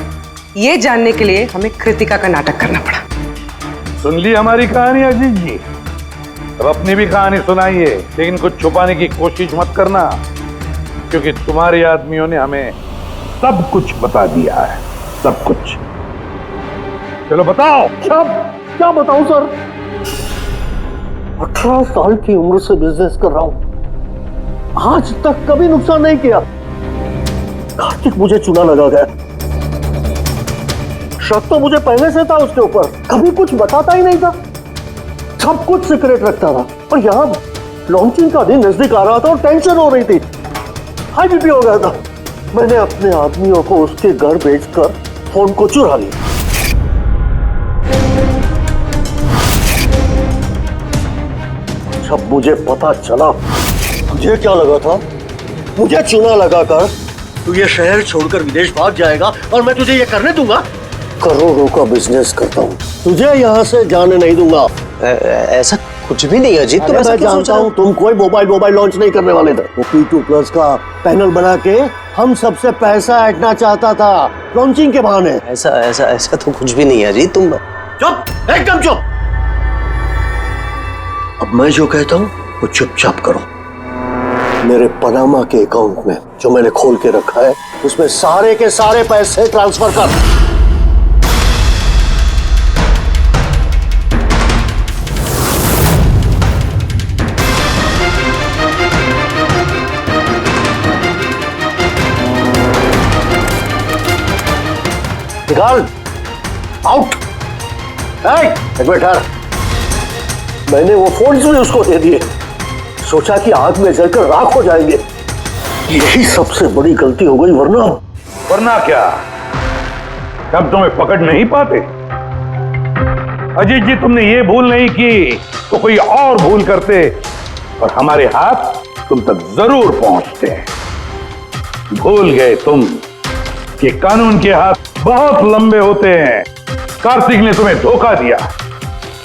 ये जानने के लिए हमें कृतिका का नाटक करना पड़ा। सुन ली हमारी कहानी अजीत जी? अब अपनी भी कहानी सुनाइए, लेकिन कुछ छुपाने की कोशिश मत करना, क्योंकि तुम्हारे आदमियों ने हमें सब कुछ बता दिया है, सब कुछ। चलो बताओ। क्या बताऊं सर? 18 साल की उम्र से बिजनेस कर रहा हूं, आज तक कभी नुकसान नहीं किया। कार्तिक मुझे चुना लगा गया। शक तो मुझे पहले से था उसके ऊपर, कभी कुछ बताता ही नहीं था, सब कुछ सीक्रेट रखता था। और लॉन्चिंग का दिन नजदीक आ रहा था और टेंशन हो रही थी, हाई बीपी हो गया था। मैंने अपने आदमियों को उसके घर भेजकर फोन को चुरा लिया। जब मुझे पता चला, मुझे क्या लगा था, मुझे चूना लगाकर तू ये शहर छोड़कर विदेश भाग जाएगा और मैं तुझे ये करने दूंगा। करोड़ों का बिजनेस करता हूँ, तुझे यहाँ से जाने नहीं दूंगा। ऐसा कुछ भी नहीं अजीत, मैं जानता हूँ तुम कोई मोबाइल लॉन्च नहीं करने वाले थे। वो P2+ का पैनल बना के हम सबसे पैसा ऐंठना चाहता था लॉन्चिंग के बहाने। ऐसा तो कुछ भी नहीं है अजीत, तुम चुप, एकदम चुप। अब मैं जो कहता हूँ वो चुपचाप करो। मेरे पनामा के अकाउंट में जो मैंने खोल के रखा है उसमें सारे के सारे पैसे ट्रांसफर कर। निकाल, आउट। एक मिनट ठहर। मैंने वो फोन भी उसको दे दिए, सोचा कि आग में जलकर राख हो जाएंगे। यही सबसे बड़ी गलती हो गई, वरना क्या, तब तुम्हें पकड़ नहीं पाते। अजीत जी, तुमने ये भूल नहीं की तो कोई और भूल करते और हमारे हाथ तुम तक जरूर पहुंचते। भूल गए तुम कि कानून के हाथ बहुत लंबे होते हैं। कार्तिक ने तुम्हें धोखा दिया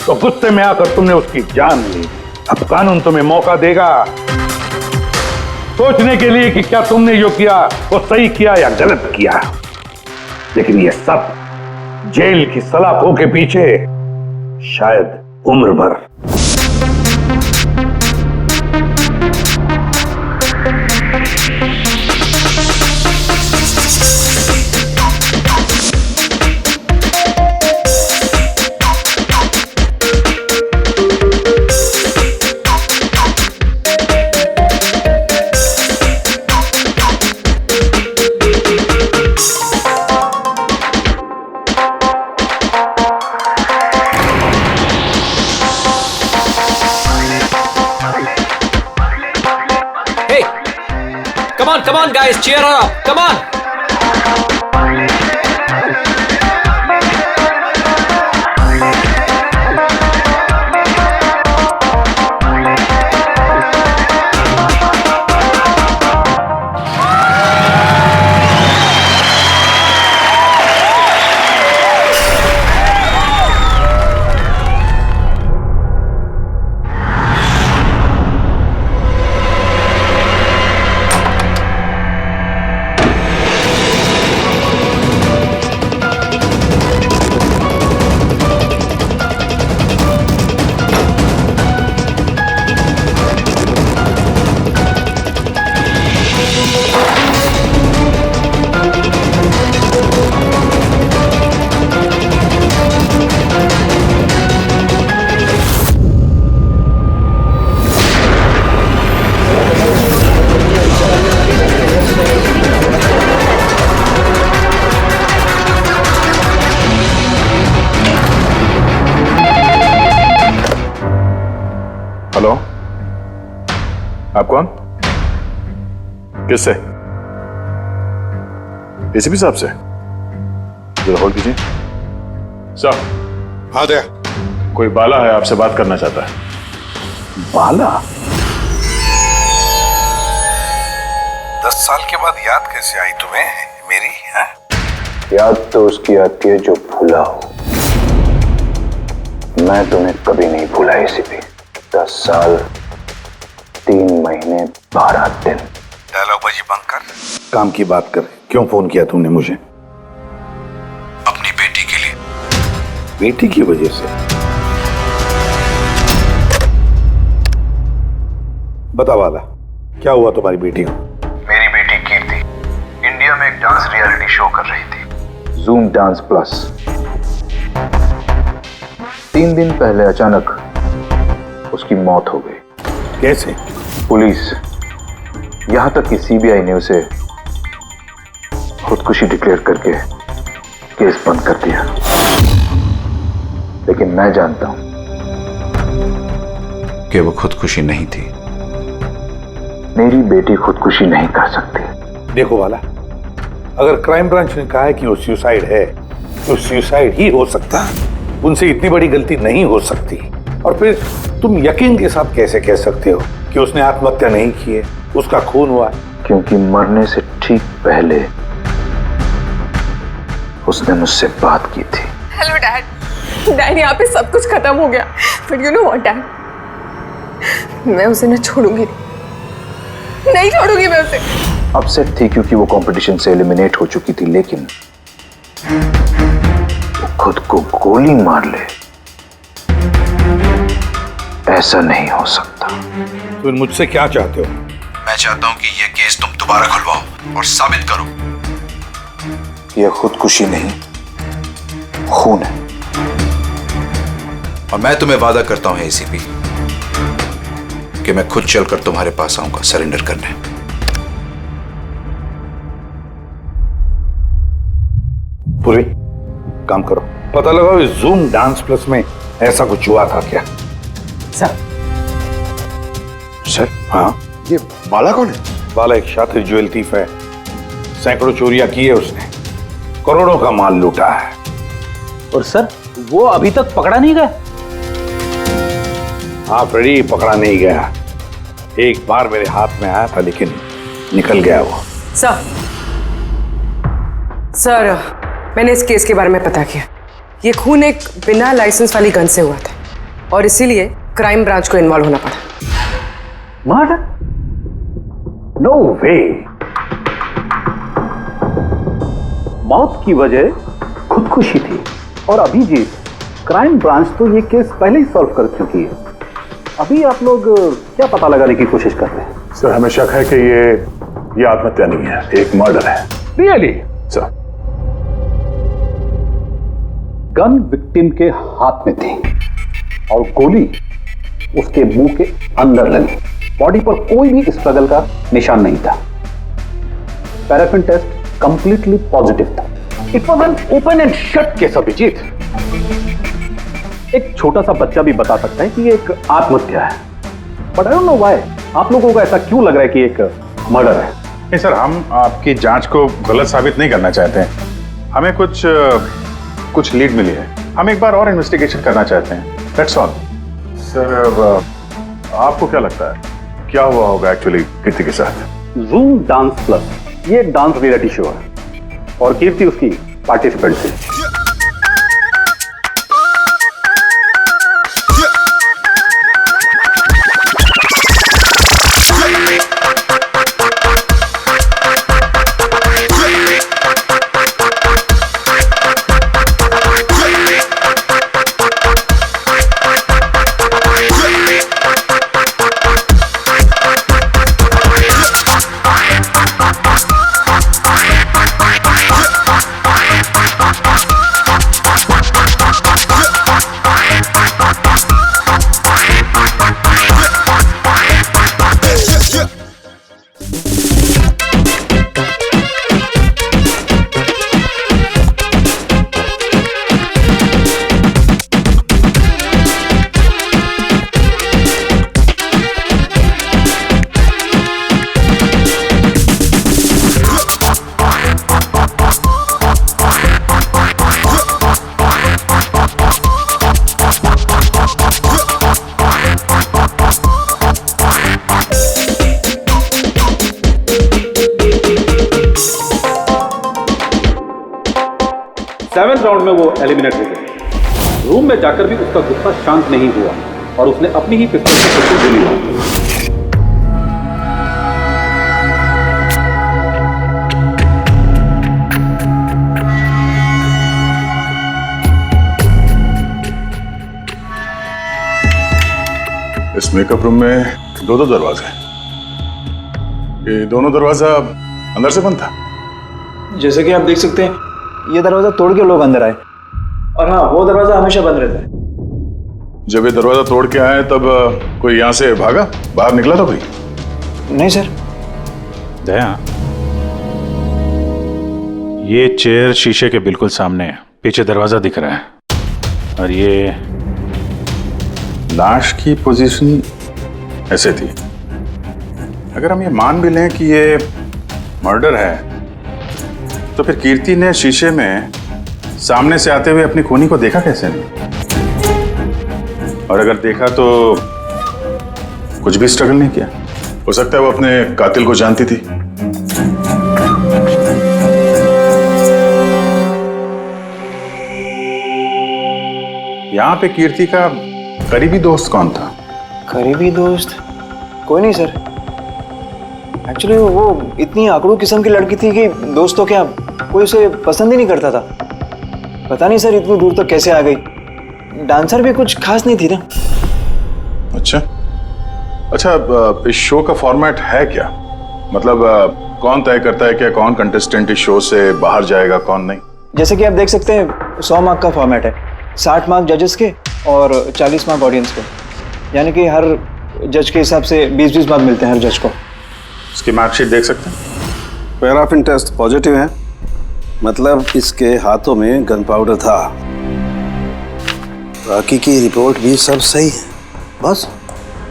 तो गुस्से में आकर तुमने उसकी जान ली। अब कानून तुम्हें मौका देगा सोचने के लिए कि क्या तुमने जो किया वो सही किया या गलत किया। लेकिन ये सब जेल की सलाखों के पीछे शायद उम्र भर। Come on guys, cheer her up. Come on. Hello, आप कौन? किससे? एसीपी साहब से? जरा होल्ड कीजिए। सर। हाँ दे। कोई बाला है, आपसे बात करना चाहता है। बाला? 10 साल के बाद याद कैसे आई तुम्हें मेरी? है? याद तो उसकी आती है जो भूला हो। मैं तुम्हें कभी नहीं भूला एसीपी। 10 साल 3 महीने 12 दिन। डायलॉग बाजी बंद कर, काम की बात कर। क्यों फोन किया तुमने मुझे? अपनी बेटी के लिए। बेटी की वजह से? बता वाला, क्या हुआ तुम्हारी बेटी को? मेरी बेटी कीर्ति इंडिया में एक डांस रियलिटी शो कर रही थी, जूम डांस प्लस। 3 दिन पहले अचानक उसकी मौत हो गई। कैसे? पुलिस, यहां तक कि सीबीआई ने उसे खुदकुशी डिक्लेयर करके केस बंद कर दिया। लेकिन मैं जानता हूं कि वो खुदकुशी नहीं थी। मेरी बेटी खुदकुशी नहीं कर सकती। देखो वाला, अगर क्राइम ब्रांच ने कहा है कि वो सुसाइड है तो सुसाइड ही हो सकता है, उनसे इतनी बड़ी गलती नहीं हो सकती। और फिर तुम यकीन के साथ कैसे कह सकते हो कि उसने आत्महत्या नहीं की है, उसका खून हुआ है? क्योंकि मरने से ठीक पहले उसने मुझसे बात की थी। Hello dad. डैड, यहाँ पे सब कुछ खत्म हो गया, but you know what dad, मैं उसे न छोड़ूंगी, नहीं छोड़ूंगी मैं उसे। अपसेट थी क्योंकि वो कंपटीशन से एलिमिनेट हो चुकी थी, लेकिन वो खुद को गोली मार ले, ऐसा नहीं हो सकता। तुम मुझसे क्या चाहते हो? मैं चाहता हूं कि यह केस तुम दोबारा खुलवाओ और साबित करो यह खुदकुशी नहीं, खून है। और मैं तुम्हें वादा करता हूं एसीपी कि मैं खुद चलकर तुम्हारे पास आऊंगा सरेंडर करने। पूरी काम करो, पता लगाओ इस जूम डांस प्लस में ऐसा कुछ हुआ था क्या? सर, हाँ, ये बाला कौन है? बाला एक शातिर ज्वेल थीफ है, सैकड़ों चोरियां की है उसने, करोड़ों का माल लूटा है। और सर, वो अभी तक पकड़ा नहीं गया? हाँ फ्रेडी, पकड़ा नहीं गया। एक बार मेरे हाथ में आया था लेकिन निकल गया वो। सर, मैंने इस केस के बारे में पता किया। ये खून एक बिना लाइसेंस वाली गन से हुआ था और इसीलिए क्राइम ब्रांच को इन्वॉल्व होना पड़ा। मर्डर? नो वे। मौत की वजह खुदकुशी थी और अभिजीत, क्राइम ब्रांच तो ये केस पहले ही सॉल्व कर चुकी है। अभी आप लोग क्या पता लगाने की कोशिश कर रहे हैं? सर, हमें शक है कि ये आत्महत्या नहीं है, एक मर्डर है। रियली? सर, गन विक्टिम के हाथ में थी और गोली उसके मुंह के अंदर लगी। बॉडी पर कोई भी स्ट्रगल का निशान नहीं था। पैराफिन टेस्ट कंप्लीटली पॉजिटिव था। It was an open and shut case Abhijit. एक छोटा सा बच्चा भी बता सकता है कि ये एक आत्महत्या है, but I don't know why आप लोगों को ऐसा क्यों लग रहा है कि एक मर्डर है। नहीं सर, हम आपकी जांच को गलत साबित नहीं करना चाहते हैं। हमें कुछ लीड मिली है, हम एक बार और इन्वेस्टिगेशन करना चाहते हैं, दैट्स ऑल। सर, आपको क्या लगता है क्या हुआ होगा एक्चुअली कीर्ति के साथ? जूम डांस प्लस ये एक डांस रियलिटी शो है और कीर्ति उसकी पार्टिसिपेंट थी। सेवेंथ राउंड में वो एलिमिनेट हो गया। रूम में जाकर भी उसका गुस्सा शांत नहीं हुआ और उसने अपनी ही पिस्तौल से खुद को गोली मारी। इस मेकअप रूम में दो दरवाजे हैं। ये दोनों दरवाजा अंदर से बंद था। जैसे कि आप देख सकते हैं, ये दरवाजा तोड़ के लोग अंदर आए और हाँ, वो दरवाजा हमेशा बंद रहता है। जब ये दरवाजा तोड़ के आए तब कोई यहाँ से भागा, बाहर निकला था कोई? नहीं सर। दया, ये चेयर शीशे के बिल्कुल सामने है, पीछे दरवाजा दिख रहा है और ये लाश की पोजीशन ऐसे थी। अगर हम ये मान भी लें कि ये मर्डर है, तो फिर कीर्ति ने शीशे में सामने से आते हुए अपनी खूनी को देखा कैसे नहीं? और अगर देखा तो कुछ भी स्ट्रगल नहीं किया? हो सकता है वो अपने कातिल को जानती थी। यहां पे कीर्ति का करीबी दोस्त कौन था? करीबी दोस्त कोई नहीं सर। एक्चुअली वो इतनी आंकड़ों किस्म की लड़की थी कि दोस्त तो क्या, कोई उसे पसंद ही नहीं करता था। पता नहीं सर इतनी दूर तक कैसे आ गई। डांसर भी कुछ खास नहीं थी ना। अच्छा, इस शो का फॉर्मेट है क्या? मतलब कौन तय करता है कि कौन कंटेस्टेंट इस शो से बाहर जाएगा, कौन नहीं? जैसे कि आप देख सकते हैं 100 मार्क का फॉर्मेट है। 60 मार्क जजेस के और 40 मार्क ऑडियंस को, यानी कि हर जज के हिसाब से 20-20 मार्क मिलते हैं हर जज को। इसकी मार्कशीट देख सकते हैं? पैराफिन टेस्ट पॉजिटिव है, मतलब इसके हाथों में गन पाउडर था। बाकी की रिपोर्ट भी सब सही है। बस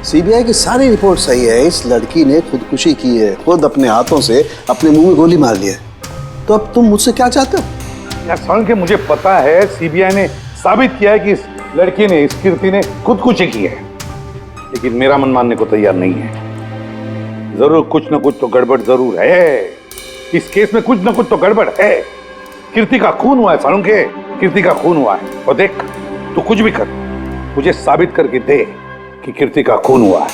सीबीआई की सारी रिपोर्ट सही है। इस लड़की ने खुदकुशी की है, खुद अपने हाथों से अपने मुंह में गोली मार ली है। तो अब तुम मुझसे क्या चाहते हो? यार सुन के मुझे पता है सीबीआई ने साबित किया है कि इस लड़की ने, इस कीर्ति ने खुदकुशी की है, लेकिन मेरा मन मानने को तैयार नहीं है। जरूर कुछ ना कुछ तो गड़बड़ जरूर है। इस केस में कुछ ना कुछ तो गड़बड़ है। कीर्ति का खून हुआ है सारुण के, कीर्ति का खून हुआ है। और देख, तू कुछ भी कर, मुझे साबित करके दे कि कीर्ति का खून हुआ है।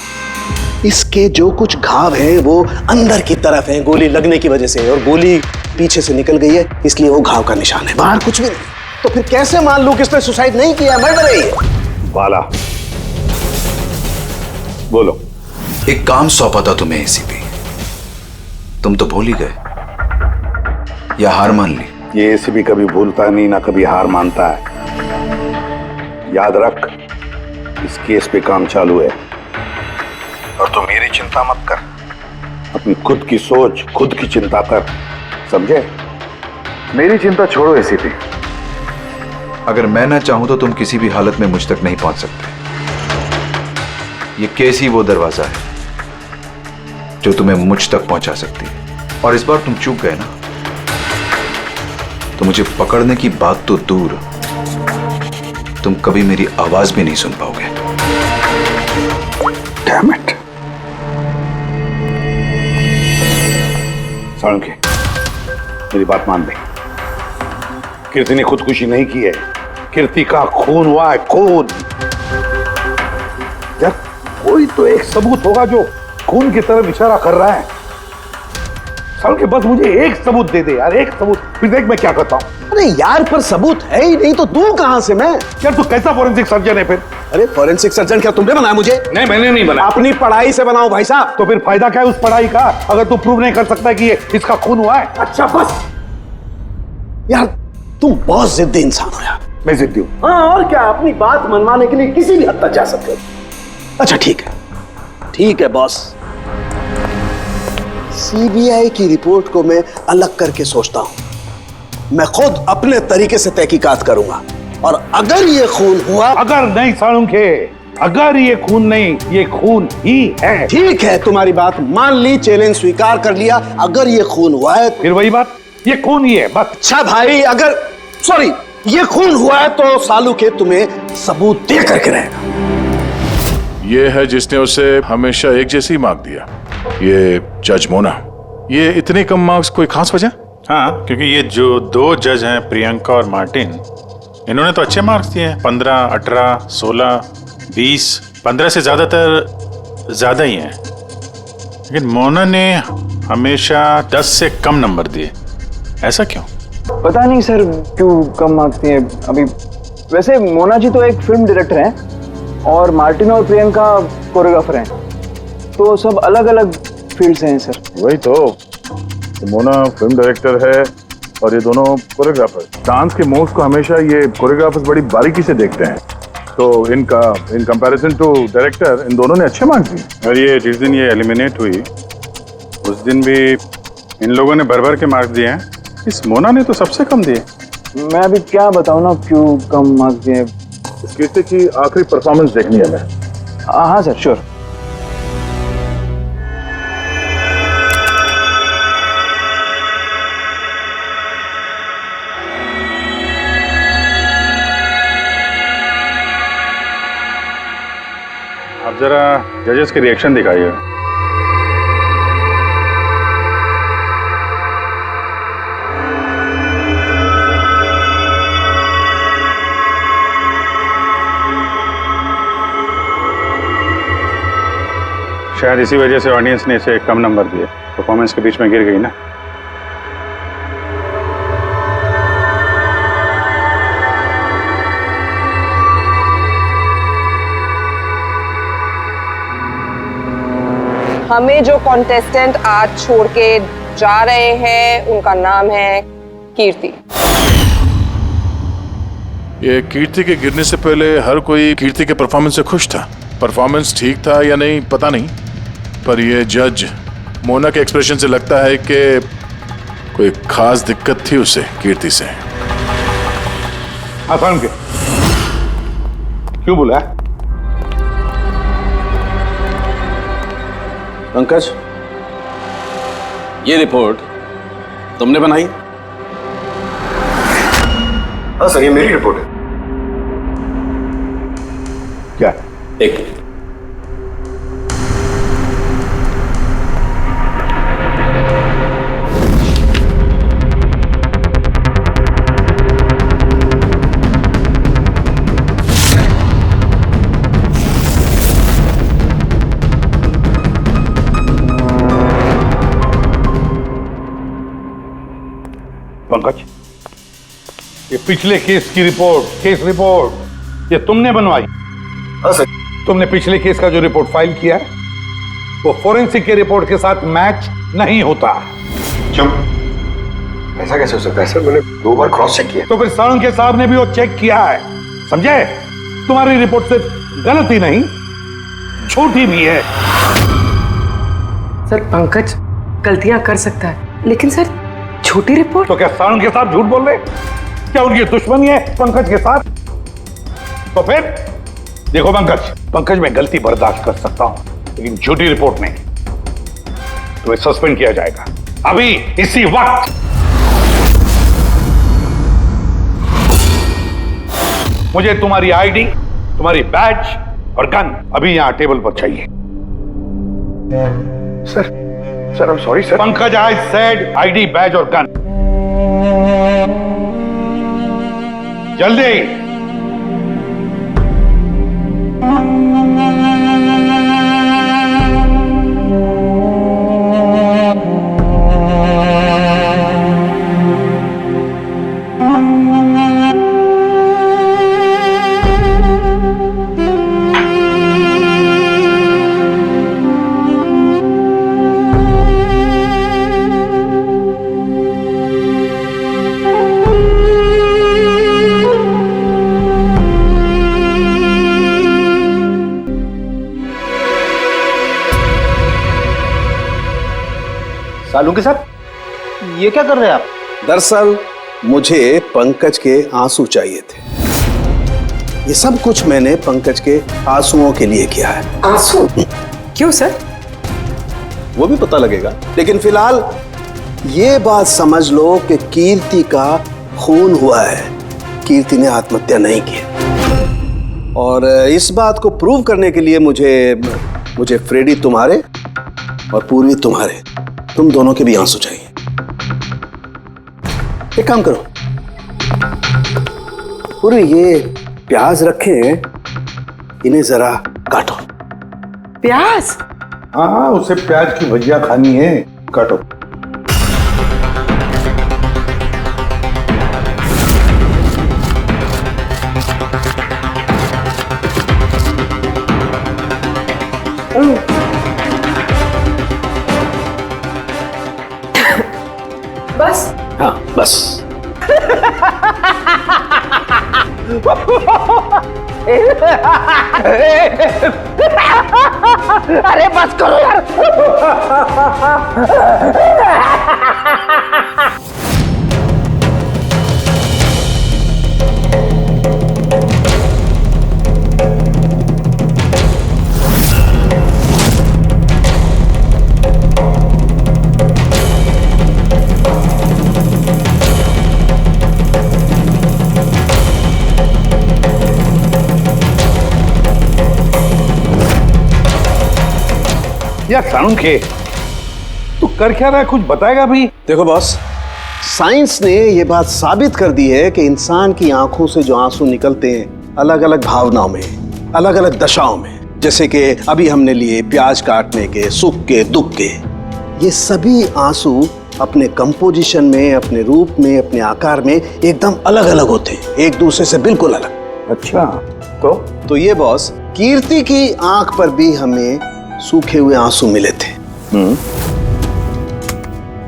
इसके जो कुछ घाव हैं वो अंदर की तरफ हैं, गोली लगने की वजह से, और गोली पीछे से निकल गई है, इसलिए वो घाव का निशान है, बाहर कुछ भी नहीं। तो फिर कैसे मान लूं कि इसने सुसाइड नहीं किया, मर्डर है ये? बाला बोलो। एक काम सौंपा था तुम्हें एसीपी, तुम तो भूल ही गए या हार मान ली? ये एसीपी कभी भूलता नहीं, ना कभी हार मानता है। याद रख, इस केस पे काम चालू है और तू मेरी चिंता मत कर, अपनी खुद की सोच, खुद की चिंता कर, समझे? मेरी चिंता छोड़ो एसीपी। अगर मैं ना चाहूं तो तुम किसी भी हालत में मुझ तक नहीं पहुंच सकते। ये केस ही वो दरवाजा है जो तुम्हें मुझ तक पहुंचा सकती है। और इस बार तुम चूक गए ना, तो मुझे पकड़ने की बात तो दूर, तुम कभी मेरी आवाज भी नहीं सुन पाओगे। Damn it. सारुण के, मेरी बात मान ले। कीर्ति ने खुदकुशी नहीं की है, कीर्ति का खून हुआ है, खून। यार कोई तो एक सबूत होगा जो खून की तरफ इशारा कर रहा है। सारुण के, बस मुझे एक सबूत दे दे यार, एक सबूत, फिर देख मैं क्या करता हूं। अरे यार, पर सबूत है ही नहीं तो दूं कहां से मैं? यार तू कैसा फॉरेंसिक सर्जन है फिर? अरे फॉरेंसिक सर्जन क्या तुमने बनाया मुझे? नहीं, मैंने नहीं बनाया। अपनी पढ़ाई से बनाओ भाई साहब। तो फिर फायदा क्या है उस पढ़ाई का, अगर तू प्रूव नहीं कर सकता कि ये इसका खून हुआ है? अच्छा बस यार, तुम बहुत जिद्दी इंसान हो यार। मैं जिद्दी हूं? हाँ, और क्या, अपनी बात मनवाने के लिए किसी भी हद तक जा सकते हो। अच्छा ठीक है, ठीक है बॉस, सीबीआई की रिपोर्ट को मैं अलग करके सोचता हूं। मैं खुद अपने तरीके से तहकीकात करूंगा, और अगर ये खून हुआ। अगर नहीं सारुण के, अगर ये खून नहीं, ये खून ही है। ठीक है, तुम्हारी बात मान ली, चैलेंज स्वीकार कर लिया। अगर ये खून हुआ है, फिर वही बात, ये खून ही है बस। अच्छा भाई, अगर सॉरी ये खून हुआ है तो सालू के तुम्हें सबूत दे करके रहेगा। ये है जिसने उसे हमेशा एक जैसी मार्क दिया, ये जज मोना। ये इतने कम मार्क्स, कोई खास वजह? हाँ, क्योंकि ये जो दो जज हैं, प्रियंका और मार्टिन, इन्होंने तो अच्छे मार्क्स दिए हैं, 15, 18, 16, 20, 15 से ज्यादातर ज्यादा ही हैं। लेकिन मोना ने हमेशा 10 से कम नंबर दिए, ऐसा क्यों? पता नहीं सर क्यों कम मार्क्स दिए अभी। वैसे मोना जी तो एक फिल्म डायरेक्टर हैं और मार्टिन और प्रियंका कोरियोग्राफर हैं, तो सब अलग अलग फील्ड से हैं सर। वही तो मोना फिल्म डायरेक्टर है और ये दोनों कोरियोग्राफर। डांस के मूव्स को हमेशा ये कोरियोग्राफर्स बड़ी बारीकी से देखते हैं, तो इन कंपैरिजन टू डायरेक्टर इन दोनों ने अच्छे मार्क्स दिए। और ये जिस दिन ये एलिमिनेट हुई उस दिन भी इन लोगों ने भर के मार्क्स दिए हैं, इस मोना ने तो सबसे कम दिए। मैं अभी क्या बताऊं ना क्यों कम मार्क्स दिए। इस कीर्ति की आखिरी परफॉर्मेंस देखनी है मैं। हाँ सर, श्योर। आप जरा जजेस के रिएक्शन दिखाइए। शायद इसी वजह से ऑडियंस ने इसे कम नंबर दिए। परफॉर्मेंस के बीच में गिर गई ना। हमें जो कॉन्टेस्टेंट आज छोड़ के जा रहे हैं उनका नाम है कीर्ति। ये कीर्ति के गिरने से पहले हर कोई कीर्ति के परफॉर्मेंस से खुश था। परफॉर्मेंस ठीक था या नहीं पता नहीं, पर ये जज मोना के एक्सप्रेशन से लगता है कि कोई खास दिक्कत थी उसे कीर्ति से। आसान के क्यों बुलाया? पंकज, ये रिपोर्ट तुमने बनाई? हाँ सर, ये मेरी रिपोर्ट है। क्या? एक पंकज, ये पिछले केस की रिपोर्ट, केस रिपोर्ट ये तुमने बनवाई? हाँ सर। तुमने पिछले केस का जो रिपोर्ट फाइल किया है वो फोरेंसिक के रिपोर्ट के साथ मैच नहीं होता। क्यों? ऐसा कैसे हो सकता है सर? मैंने 2 बार क्रॉस चेक किया। तो फिर साळुंखे साहब ने भी वो चेक किया है, समझे? तुम्हारी रिपोर्ट सिर्फ गलत ही नहीं, झूठी भी है। सर, पंकज गलतियां कर सकता है, लेकिन सर छोटी रिपोर्ट। तो क्या साळुंखे साहब झूठ बोल रहे? क्या उनकी दुश्मनी है पंकज के साथ? तो फिर देखो पंकज, मैं गलती बर्दाश्त कर सकता हूं, लेकिन झूठी रिपोर्ट नहीं। तुम्हें सस्पेंड किया जाएगा अभी इसी वक्त। मुझे तुम्हारी आईडी, तुम्हारी बैज और गन अभी यहां टेबल पर चाहिए। Sir I am sorry sir. Pankaj, I said ID, badge और गन। जल्दी। साळुंखे साहब, ये क्या कर रहे हैं आप? दरअसल मुझे पंकज के आंसू चाहिए थे। ये सब कुछ मैंने पंकज के आंसुओं के लिए किया है। आंसू? क्यों सर? वो भी पता लगेगा, लेकिन फिलहाल ये बात समझ लो कि कीर्ति का खून हुआ है। कीर्ति ने आत्महत्या नहीं की। और इस बात को प्रूव करने के लिए मुझे फ्रेडी तुम्हारे और पूर्वी तुम्हारे, तुम दोनों के भी आंसू चाहिए। एक काम करो, पूर्वी ये प्याज रखे हैं, इन्हें जरा काटो। प्याज? हाँ, उसे प्याज की भजिया खानी है, काटो। बस? हाँ बस। अरे बस करो यार। या सारुण के तू कर क्या रहा है, कुछ बताएगा भी? देखो बॉस, साइंस ने ये बात साबित कर दी है कि इंसान की आंखों से जो आंसू निकलते हैं अलग अलग भावनाओं में, अलग अलग दशाओं में, जैसे कि अभी हमने लिए प्याज काटने के, सुख के, दुख के, ये सभी आंसू अपने कंपोजिशन में, अपने रूप में, अपने आकार में एकदम अलग अलग होते हैं, एक दूसरे से बिल्कुल अलग। अच्छा, तो ये बॉस, कीर्ति की आंख पर भी हमें सूखे हुए आंसू मिले थे।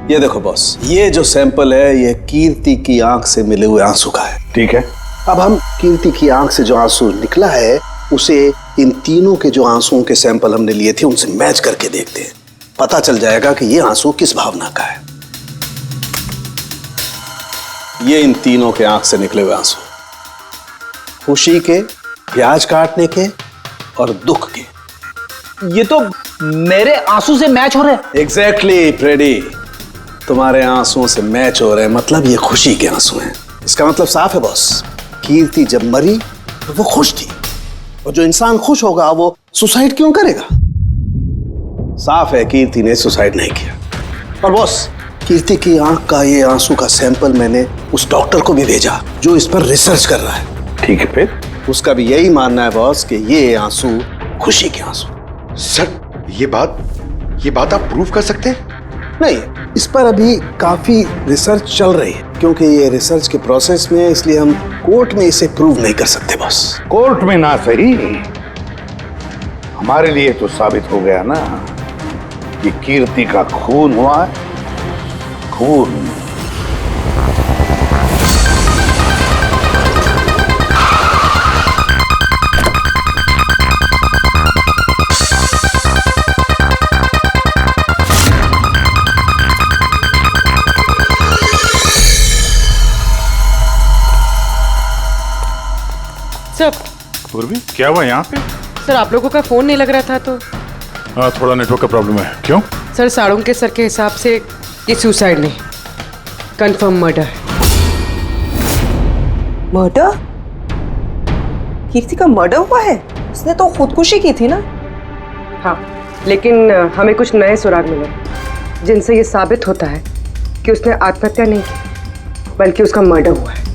ये देखो बॉस, ये जो सैंपल है ये कीर्ति की आंख से मिले हुए आंसू का है। ठीक है। अब हम कीर्ति की आंख से जो आंसू निकला है उसे इन तीनों के जो आंसुओं के सैंपल हमने लिए थे उनसे मैच करके देखते हैं, पता चल जाएगा कि ये आंसू किस भावना का है। ये इन तीनों के आंख से निकले हुए आंसू, खुशी के, प्याज काटने के और दुख के। ये तो मेरे आंसू से मैच हो रहे हैं। एग्जैक्टली फ्रेडी, तुम्हारे आंसुओं से मैच हो रहे हैं, मतलब ये खुशी के आंसू हैं। इसका मतलब साफ है बॉस, कीर्ति जब मरी तो वो खुश थी, और जो इंसान खुश होगा वो सुसाइड क्यों करेगा? साफ है कीर्ति ने सुसाइड नहीं किया। और बॉस, कीर्ति की आंख का ये आंसू का सैंपल मैंने उस डॉक्टर को भी भेजा जो इस पर रिसर्च कर रहा है। ठीक है, फिर उसका भी यही मानना है बॉस कि ये आंसू खुशी के आंसू। सर, ये बात आप प्रूव कर सकते हैं? नहीं, इस पर अभी काफी रिसर्च चल रही है, क्योंकि ये रिसर्च के प्रोसेस में, इसलिए हम कोर्ट में इसे प्रूव नहीं कर सकते बॉस। कोर्ट में ना सही, हमारे लिए तो साबित हो गया ना कि कीर्ति का खून हुआ है, खून। सर, पूर्वी, क्या हुआ यहाँ पे? सर आप लोगों का फोन नहीं लग रहा था तो। हाँ, थोड़ा नेटवर्क का प्रॉब्लम है। क्यों? सर साड़ों के सर के हिसाब से ये सुसाइड नहीं, कंफर्म मर्डर है। मर्डर? कीर्ति का मर्डर हुआ है? उसने तो खुदकुशी की थी ना? हाँ, लेकिन हमें कुछ नए सुराग मिले जिनसे ये साबित होता है कि उसने आत्महत्या नहीं की, बल्कि उसका मर्डर हुआ है।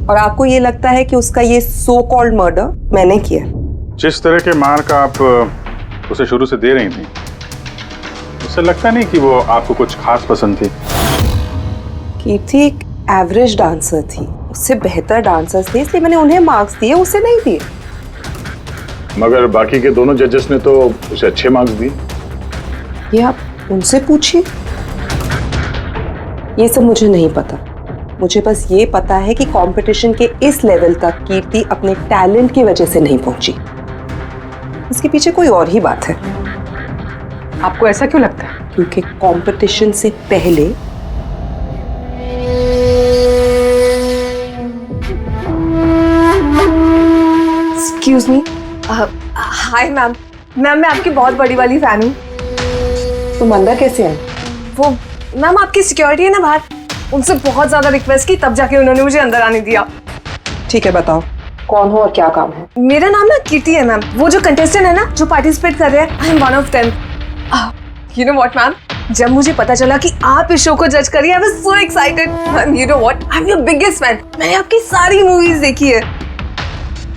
और आपको ये लगता है कि उसका ये सो कॉल्ड मर्डर मैंने किया? जिस तरह के मार का आप उसे शुरू से दे रही थी, उससे लगता नहीं कि वो आपको कुछ खास पसंद थी। कीर्ति एक एवरेज डांसर थी, उससे बेहतर डांसर्स थे, इसलिए मैंने उन्हें मार्क्स दिए, उसे नहीं दिए। मगर बाकी के दोनों जजेस ने तो उसे अच्छे मार्क्स दिए। ये आप उनसे पूछिए, ये सब मुझे नहीं पता। मुझे बस ये पता है कि कंपटीशन के इस लेवल तक कीर्ति अपने टैलेंट की वजह से नहीं पहुंची। इसके पीछे कोई और ही बात है। आपको ऐसा क्यों लगता है? क्योंकि कंपटीशन से पहले एक्सक्यूज मी। हाय मैम, मैं आपकी बहुत बड़ी वाली फैन हूँ। तुम अंदर कैसे आए? वो मैम आपकी सिक्योरिटी है ना बाहर, उनसे बहुत ज्यादा रिक्वेस्ट की, तब जाके उन्होंने मुझे अंदर आने दिया। ठीक है, बताओ कौन हो और क्या काम है? मेरा नाम ना कीर्ति है मैम, वो जो कंटेस्टेंट है ना जो पार्टिसिपेट कर रहे हैं, I am one of them. You know what ma'am, जब मुझे पता चला कि आप इस शो को जज करिए, I was so excited. Ma'am you know what, I am your biggest fan. मैंने आपकी सारी मूवीज देखी है।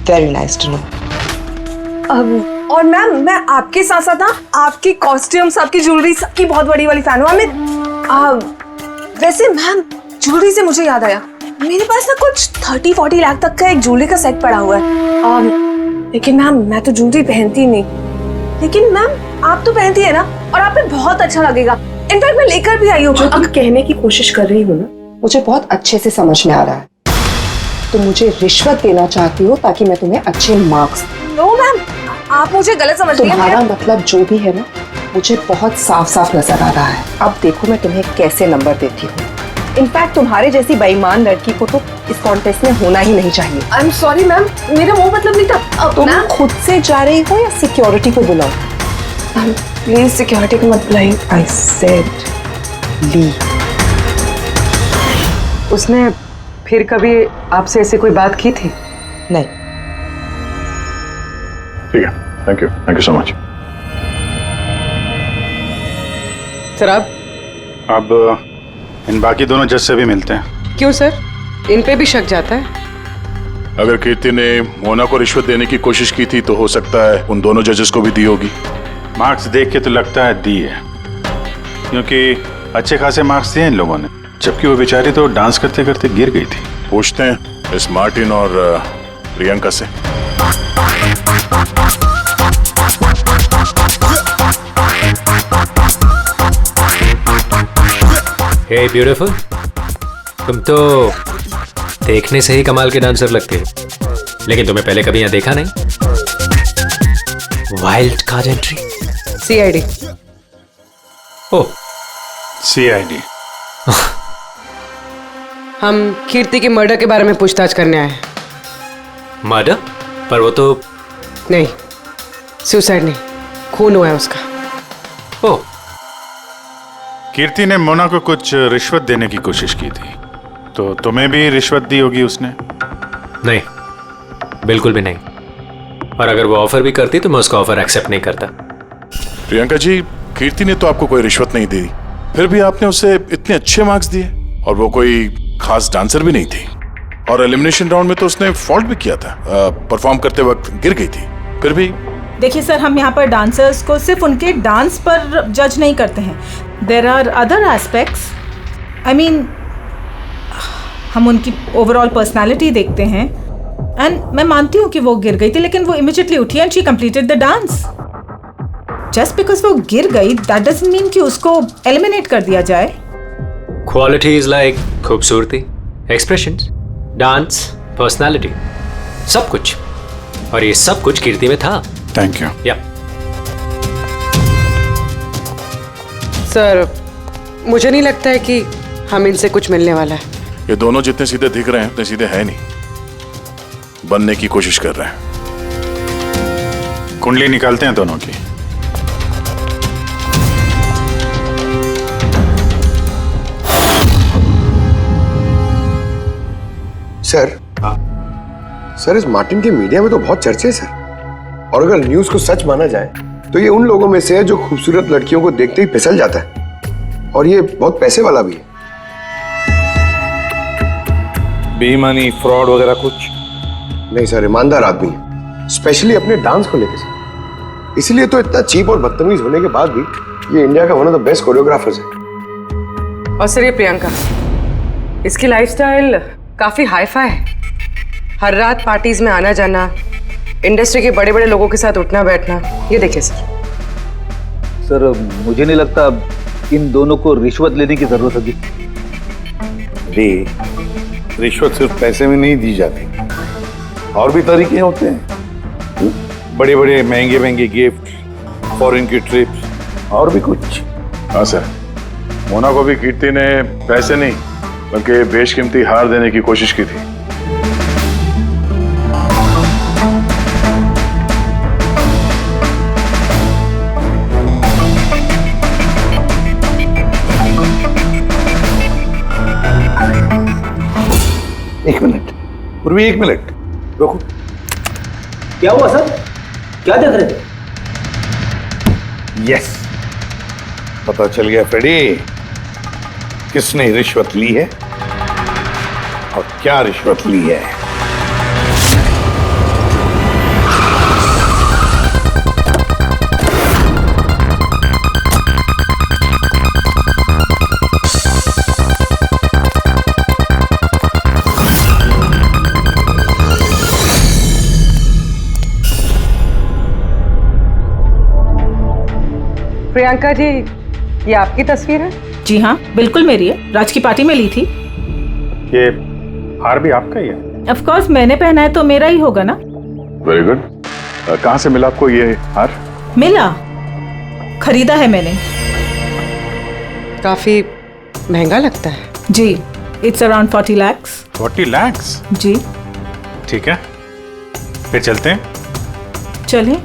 Very nice to know. और मैम मैं आपके साथ साथ ना आपकी कॉस्ट्यूम्स, आपकी ज्वेलरी, सबकी बहुत बड़ी वाली फैन हूँ। वैसे मैम ज्वेलरी से मुझे याद आया, मेरे पास ना कुछ 30-40 लाख तक का एक ज्वेलरी का सेट पड़ा हुआ है। लेकिन मैम मैं तो ज्वेलरी पहनती नहीं। लेकिन मैम आप तो पहनती है ना, और आप पे बहुत अच्छा लगेगा। इनफैक्ट मैं लेकर भी आई हूँ। जो तुम कहने की कोशिश कर रही हो ना, मुझे बहुत अच्छे से समझ में आ रहा है। तुम मुझे रिश्वत देना चाहती हो ताकि मैं तुम्हें अच्छे मार्क्स। नो मैम, आप मुझे गलत समझ रही हैं। तुम्हारा मतलब जो भी है ना, मुझे बहुत साफ साफ नजर आ रहा है। अब देखो मैं तुम्हें कैसे नंबर देती हूँ। इनफैक्ट तुम्हारे जैसी बेईमान लड़की को तो इस कॉन्टेस्ट में होना ही नहीं चाहिए। आई एम सॉरी मैम, मेरा वो मतलब नहीं था। तुम खुद से जा रही हो या सिक्योरिटी को बुलाओ? प्लीज सिक्योरिटी को मत बुलाइए। आई सेड ली। उसने फिर कभी आपसे ऐसे कोई बात की थी? नहीं। ठीक है, thank you so much. Sir अब इन बाकी दोनों जज से भी मिलते हैं। क्यों सर, इन पे भी शक जाता है? अगर कीर्ति ने मोना को रिश्वत देने की कोशिश की थी तो हो सकता है उन दोनों जजेस को भी दी होगी। मार्क्स देख के तो लगता है दी है, क्योंकि अच्छे खासे मार्क्स दिए इन लोगों ने, जबकि वो बेचारी तो डांस करते करते गिर गई थी। पूछते हैं इस मार्टिन और प्रियंका से। हे ब्यूटीफुल, तुम तो देखने से ही कमाल के डांसर लगते हो, लेकिन तुम्हें पहले कभी यहाँ देखा नहीं। Wild card entry, CID. Oh, CID. हम कीर्ति के मर्डर के बारे में पूछताछ करने आए हैं। मर्डर? पर वो तो नहीं, सुसाइड नहीं, खून हुआ है उसका। ओह, कीर्ति ने मोना को कुछ रिश्वत देने की कोशिश की थी, तो तुम्हें भी रिश्वत दी होगी उसने? नहीं, बिल्कुल भी नहीं। और अगर वो ऑफर भी करती तो मैं उसका ऑफर एक्सेप्ट नहीं करता। प्रियंका जी, कीर्ति ने तो आपको कोई रिश्वत नहीं दी, फिर भी आपने उसे इतने अच्छे मार्क्स दिए, और वो कोई खास डांसर भी नहीं थी, और एलिमिनेशन राउंड में तो उसने फॉल्ट भी किया था, परफॉर्म करते वक्त गिर गई थी, फिर भी। देखिए सर, हम यहाँ पर डांसर्स को सिर्फ उनके डांस पर जज नहीं करते हैं। There are other aspects. I mean, हम उनकी ओवरऑल पर्सनालिटी देखते हैं। एंड मैं मानती हूँ कि वो गिर गई थी, लेकिन वो इमीडिएटली उठी and she completed the dance. Just because वो गिर गई दैट डजंट मीन कि उसको एलिमिनेट कर दिया जाए। क्वालिटीज लाइक खूबसूरती, एक्सप्रेशंस, डांस, पर्सनालिटी, सब कुछ, और ये सब कुछ कीर्ति में था। Thank you. या सर, मुझे नहीं लगता है कि हम इनसे कुछ मिलने वाला है। ये दोनों जितने सीधे दिख रहे हैं उतने सीधे हैं नहीं, बनने की कोशिश कर रहे हैं। कुंडली निकालते हैं दोनों की। सर इस मार्टिन के मीडिया में तो बहुत चर्चे हैं सर, और अगर न्यूज को सच माना जाए तो ये उन लोगों में से है जो खूबसूरत लड़कियों को देखते ही फिसल जाता है, और ये बहुत पैसे वाला भी है। बेईमानी, फ्रॉड वगैरह कुछ नहीं सर, ईमानदार आदमी है, स्पेशली अपने डांस को लेकर सर। इसलिए तो इतना चीप और बदतमीज होने के बाद भी ये इंडिया का one of the best choreographers है। और सर, ये प्रियंका, इसकी लाइफस्टाइल काफी हाई-फाई है। हर रात पार्टीज में आना जाना, इंडस्ट्री के बड़े बड़े लोगों के साथ उठना बैठना। ये देखिए सर। सर, मुझे नहीं लगता इन दोनों को रिश्वत लेने की जरूरत होगी। रिश्वत सिर्फ पैसे में नहीं दी जाती, और भी तरीके होते हैं। बड़े बड़े महंगे महंगे गिफ्ट, फॉरेन की ट्रिप्स, और भी कुछ। हाँ सर, मोना को भी कीर्ति ने पैसे नहीं बल्कि बेशकीमती हार देने की कोशिश की थी। एक मिनट पूर्वी, एक मिनट रुको। क्या हुआ सर, क्या देख रहे थे? यस, पता चल गया फ्रेडी, किसने रिश्वत ली है और क्या रिश्वत ली है। प्रियंका जी, ये आपकी तस्वीर है? जी हाँ, बिल्कुल मेरी है। राज की पार्टी में ली थी। ये हार भी आपका ही है? ऑफ कोर्स, मैंने पहना है तो मेरा ही होगा ना। Very good. कहाँ से मिला आपको ये हार? मिला, खरीदा है मैंने। काफी महंगा लगता है। जी, इट्स अराउंड 40 लाख। 40 लाख? जी। ठीक है, फिर चलते हैं। चलें?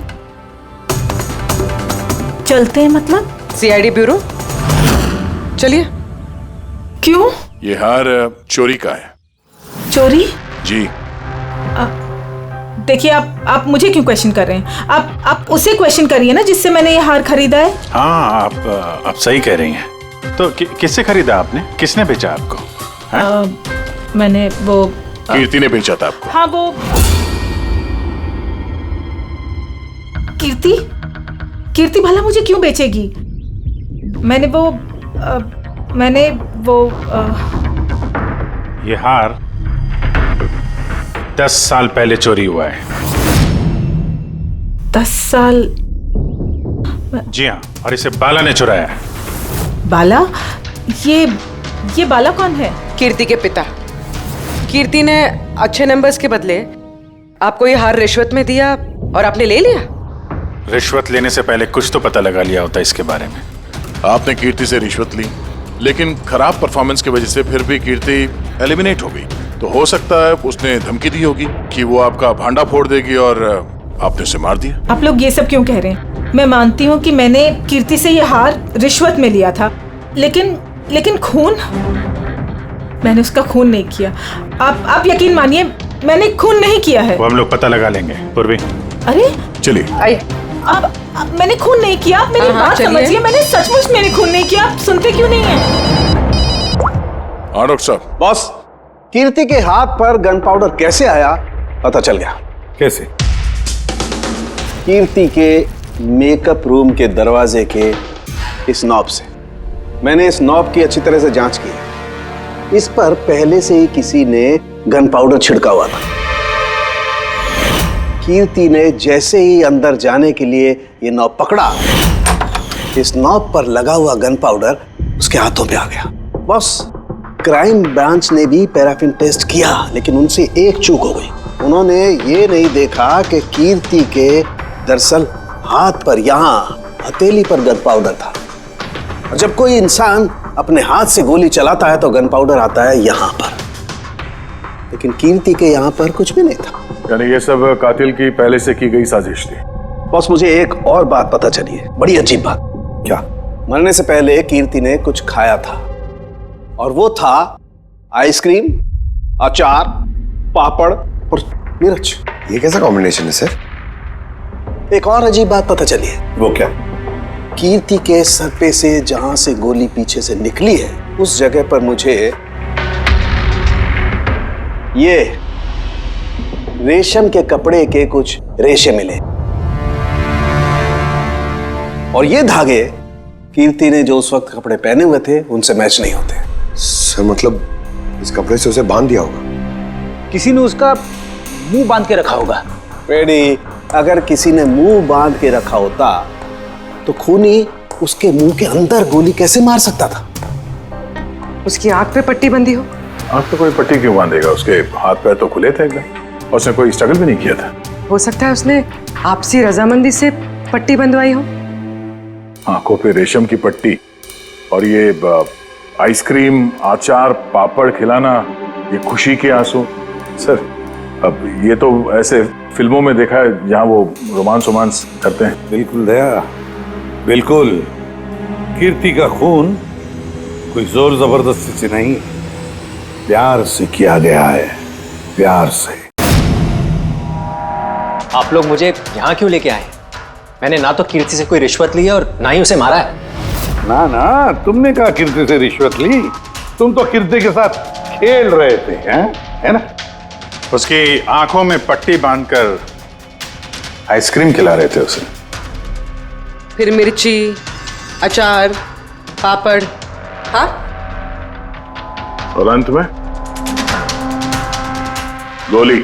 चलते हैं मतलब? सीआईडी ब्यूरो, चलिए। क्यों? ये हार चोरी का है। चोरी? जी। देखिए आप मुझे क्यों क्वेश्चन कर रहे हैं? आप उसे क्वेश्चन करिए ना जिससे मैंने ये हार खरीदा है। हाँ, आप सही कह रही हैं। तो किससे खरीदा आपने? किसने बेचा आपको? मैंने वो कीर्ति ने बेचा था आपको? हाँ, वो कीर्ति भला मुझे क्यों बेचेगी? मैंने वो ये हार 10 साल पहले चोरी हुआ है। 10 साल? जी हाँ, और इसे बाला ने चुराया है। बाला? ये बाला कौन है? कीर्ति के पिता। कीर्ति ने अच्छे नंबर्स के बदले आपको ये हार रिश्वत में दिया और आपने ले लिया। रिश्वत लेने से पहले कुछ तो पता लगा लिया होता इसके बारे में। आपने कीर्ति से रिश्वत ली, लेकिन खराब परफॉर्मेंस की वजह से फिर भी कीर्ति एलिमिनेट हो गई। तो हो सकता है उसने धमकी दी होगी कि वो आपका भांडा फोड़ देगी और आपने उसे मार दिया। आप लोग ये सब क्यों कह रहे हैं? मैं मानती हूँ कि मैंने कीर्ति से ये हार रिश्वत में लिया था, लेकिन खून? मैंने उसका खून नहीं किया। आप यकीन मानिए, मैंने खून नहीं किया है। वो हम लोग पता लगा लेंगे। पूर्वी, अरे चलिए। अब मैंने खून नहीं किया। आप मेरी बात समझिए, मैंने सचमुच मैंने खून नहीं किया। आप सुनते क्यों नहीं हैं? हाँ डॉक्टर साहब। बॉस, कीर्ति के हाथ पर गन पाउडर कैसे आया पता चल गया। कैसे? कीर्ति के मेकअप रूम के दरवाजे के इस नॉब से। मैंने इस नॉब की अच्छी तरह से जांच की है। इस पर पहले से ही किसी ने गन पाउडर छिड़का हुआ था। कीर्ति ने जैसे ही अंदर जाने के लिए ये नॉब पकड़ा, इस नॉब पर लगा हुआ गन पाउडर उसके हाथों पे आ गया। बॉस, क्राइम ब्रांच ने भी पैराफिन टेस्ट किया, लेकिन उनसे एक चूक हो गई। उन्होंने ये नहीं देखा कि कीर्ति के दरअसल हाथ पर, यहाँ हथेली पर गन पाउडर था। और जब कोई इंसान अपने हाथ से गोली चलाता है तो गन पाउडर आता है यहाँ पर, लेकिन कीर्ति के यहाँ पर कुछ भी नहीं था। यानी ये सब कातिल की पहले से की गई साजिश थी। बॉस, मुझे एक और बात पता चली है, बड़ी अजीब बात। क्या? मरने से पहले कीर्ति ने कुछ खाया था, और वो था आइसक्रीम, अचार, पापड़ और मिर्च। ये कैसा कॉम्बिनेशन है सर? एक और अजीब बात पता चली है। वो क्या? कीर्ति के सर पे से जहां से गोली पीछे से निकली है, उस जगह पर मुझे ये रेशम के कपड़े के कुछ रेशे मिले, और ये धागे कीर्ति ने जो उस वक्त कपड़े पहने हुए थे उनसे मैच नहीं होते। सर मतलब इस कपड़े से उसे बांध दिया होगा। किसी ने उसका मुंह बांध के रखा होगा। पेड़ी, अगर किसी ने मुंह बांध के रखा होता तो खूनी उसके मुंह के अंदर गोली कैसे मार सकता था? उसकी आंख पे पट्टी बंधी हो। आंख पे कोई पट्टी क्यों बांधेगा? उसके हाथ पैर तो खुले थे एकदम, और उसने कोई स्ट्रगल भी नहीं किया था। हो सकता है उसने आपसी रजामंदी से पट्टी बंधवाई हो। आंखों पे रेशम की पट्टी और ये आइसक्रीम, अचार, पापड़ खिलाना, ये खुशी के आंसू। सर, अब ये तो ऐसे फिल्मों में देखा है जहां वो रोमांस करते हैं। बिल्कुल दया, बिल्कुल। कीर्ति का खून कोई जोर जबरदस्ती से नहीं, प्यार से किया गया है, प्यार से। आप लोग मुझे यहाँ क्यों लेके आए? मैंने ना तो कीर्ति से कोई रिश्वत ली है और ना ही उसे मारा है। ना ना, तुमने कहा कीर्ति से रिश्वत ली? तुम तो कीर्ति के साथ खेल रहे थे, हैं? है ना? उसकी आंखों में पट्टी बांधकर आइसक्रीम खिला रहे थे उसे। फिर मिर्ची, अचार, पापड़, हाँ? और अंत में गोली।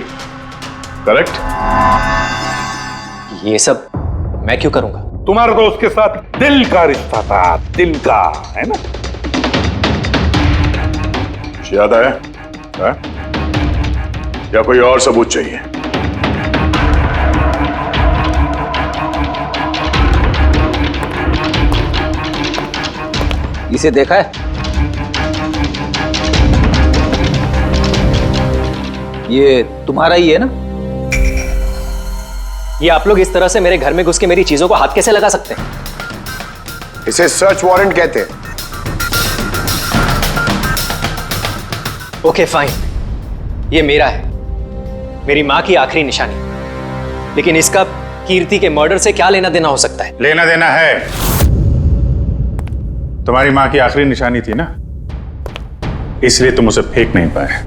करेक्ट? ये सब मैं क्यों करूंगा? तुम्हारा तो उसके साथ दिल का रिश्ता था, दिल का, है ना? याद आया? है? या कोई और सबूत चाहिए? इसे देखा है? ये तुम्हारा ही है ना? ये आप लोग इस तरह से मेरे घर में घुस के मेरी चीजों को हाथ कैसे लगा सकते हैं? इसे सर्च वारंट कहते हैं। ओके फाइन, ये मेरा है, मेरी मां की आखिरी निशानी। लेकिन इसका कीर्ति के मर्डर से क्या लेना देना हो सकता है? लेना देना है। तुम्हारी मां की आखिरी निशानी थी ना, इसलिए तुम उसे फेंक नहीं पाए।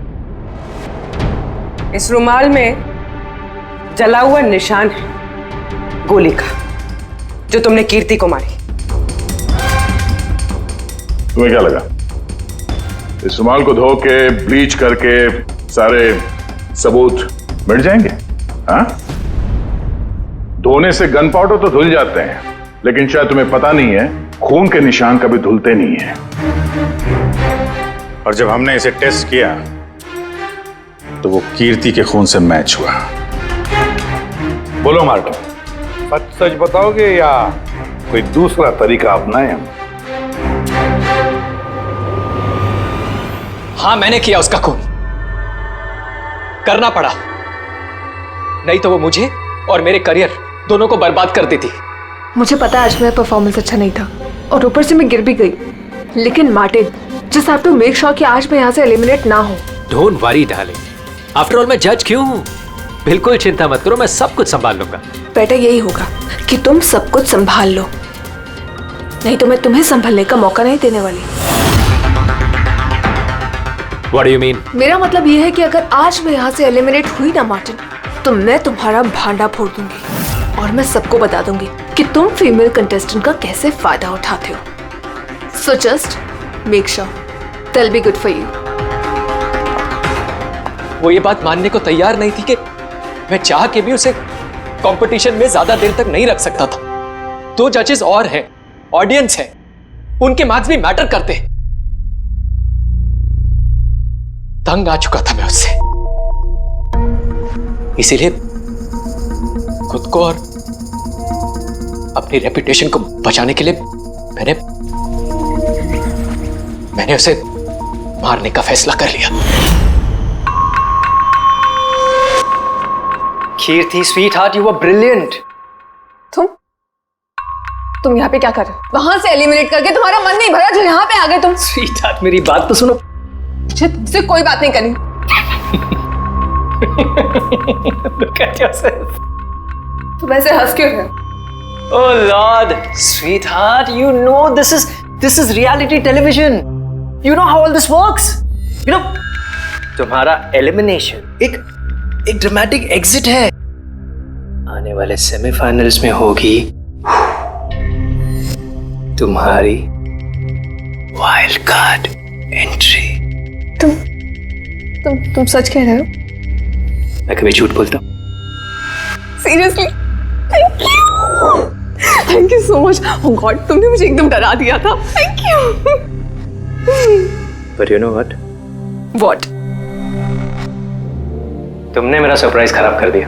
इस रुमाल में जला हुआ निशान है गोली का, जो तुमने कीर्ति को मारी। तुम्हें क्या लगा इस रुमाल को धो के ब्लीच करके सारे सबूत मिट जाएंगे? हाँ, धोने से गन पाउडर तो धुल जाते हैं, लेकिन शायद तुम्हें पता नहीं है खून के निशान कभी धुलते नहीं हैं। और जब हमने इसे टेस्ट किया तो वो कीर्ति के खून से मैच हुआ। बोलो मार्टिन, सच सच बताओगे या कोई दूसरा तरीका अपनाए हम? हाँ, मैंने किया उसका खून। करना पड़ा, नहीं तो वो मुझे और मेरे करियर दोनों को बर्बाद कर देती। मुझे पता है आज मेरा परफॉर्मेंस अच्छा नहीं था और ऊपर से मैं गिर भी गई, लेकिन Martin, just have to make sure कि आज मैं यहाँ से एलिमिनेट ना हो। Don't worry darling, after all मैं जज क्यों हूँ? बिल्कुल चिंता मत करो, मैं सब कुछ संभाल लूंगा। बेटा यही होगा कि तुम सब कुछ संभाल लो, नहीं तो मैं तुम्हें संभालने का मौका नहीं देने वाली। What do you mean? मेरा मतलब ये है कि अगर आज मैं यहाँ से एलिमिनेट हुई ना मार्टिन, तो मैं तुम्हारा भांडा फोड़ दूंगी और मैं सबको बता दूंगी कि तुम फीमेल कंटेस्टेंट का कैसे फायदा उठाते हो। So just make sure that will be good for you. वो ये बात मानने को तैयार नहीं थी कि मैं चाह के भी उसे कंपटीशन में ज्यादा देर तक नहीं रख सकता था। 2 जजेस और हैं, ऑडियंस है, उनके मार्क्स भी मैटर करते हैं। तंग आ चुका था मैं उससे, इसीलिए खुद को और अपनी रेपुटेशन को बचाने के लिए मैंने उसे मारने का फैसला कर लिया। कीर्ति स्वीटहार्ट, यू वर ब्रिलियंट। तुम यहाँ पे क्या कर रहे हो? वहां से एलिमिनेट करके तुम्हारा मन नहीं भरा जो यहाँ पे आ गए तुम। स्वीटहार्ट, मेरी बात तो सुनो। मुझे तुमसे कोई बात नहीं करनी। Look at yourself. तुम ऐसे हंस क्यों रहे हो? Oh Lord, sweetheart, you know this is reality television. You know how all this works. You know, तुम्हारा एलिमिनेशन एक ड्रामेटिक एग्जिट है। आने वाले सेमीफाइनल्स में होगी तुम्हारी वाइल्ड कार्ड एंट्री। तुम सच कह रहे हो? मैं कभी झूठ बोलता हूँ? Seriously? Thank you so much. Oh God, तुमने मुझे एकदम डरा दिया था। Thank you. But you know what? What? तुमने मेरा सरप्राइज खराब कर दिया।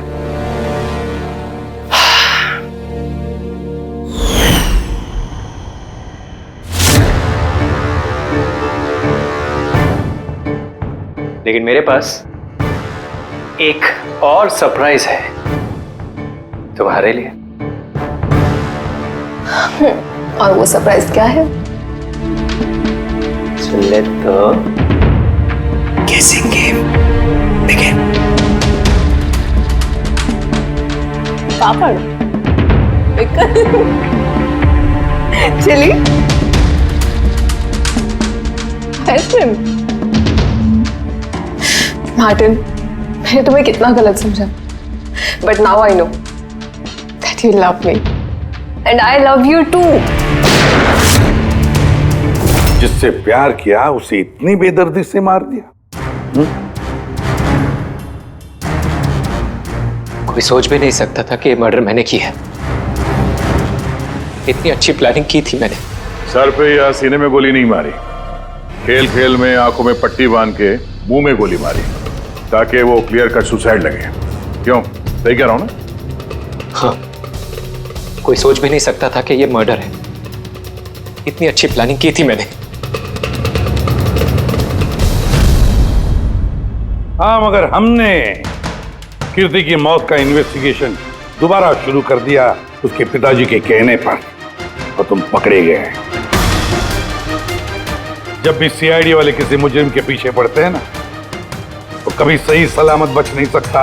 लेकिन मेरे पास एक और सरप्राइज है तुम्हारे लिए। और वो सरप्राइज क्या है? So let the guessing game begin. Papad, chilli, ice cream. Martin, मैंने तुम्हें कितना गलत समझा, but now I know that you love me and I love you too. जिससे प्यार किया उसे इतनी बेदर्दी से मार दिया। कोई सोच भी नहीं सकता था कि ये मर्डर मैंने किया है। इतनी अच्छी प्लानिंग की थी मैंने। सर पे या सीने में गोली नहीं मारी, खेल खेल में आंखों में पट्टी बांध के मुंह में गोली मारी ताकि वो क्लियर कट सुसाइड लगे। क्यों, सही कह रहा हूं ना? हाँ, कोई सोच भी नहीं सकता था कि ये मर्डर है। इतनी अच्छी प्लानिंग की थी मैंने। हाँ, मगर हमने कीर्ति की मौत का इन्वेस्टिगेशन दोबारा शुरू कर दिया उसके पिताजी के कहने पर, और तुम पकड़े गए। जब भी सीआईडी वाले किसी मुजरिम के पीछे पड़ते हैं ना, तो कभी सही सलामत बच नहीं सकता।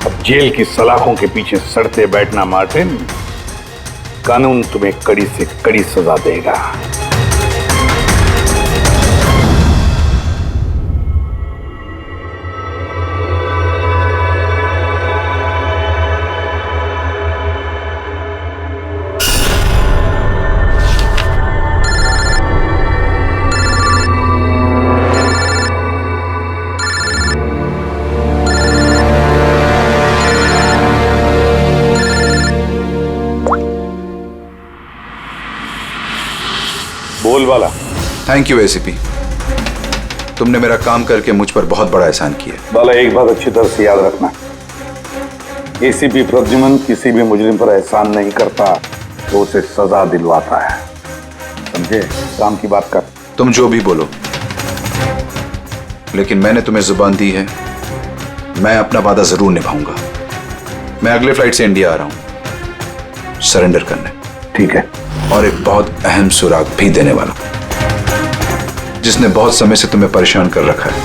अब जेल की सलाखों के पीछे सड़ते बैठना मार्टिन। कानून तुम्हें कड़ी से कड़ी सजा देगा। बोल वाला। थैंक यू एसीपी, तुमने मेरा काम करके मुझ पर बहुत बड़ा एहसान किया। बाला, एक बात अच्छी तरह से याद रखना, एसीपी प्रद्युमन किसी भी मुजरिम पर एहसान नहीं करता तो उसे सजा दिलवाता है, समझे? काम की बात कर। तुम जो भी बोलो, लेकिन मैंने तुम्हें जुबान दी है, मैं अपना वादा जरूर निभाऊंगा। मैं अगले फ्लाइट से इंडिया आ रहा हूं सरेंडर करने। ठीक है। और एक बहुत अहम सुराग भी देने वाला, जिसने बहुत समय से तुम्हें परेशान कर रखा है।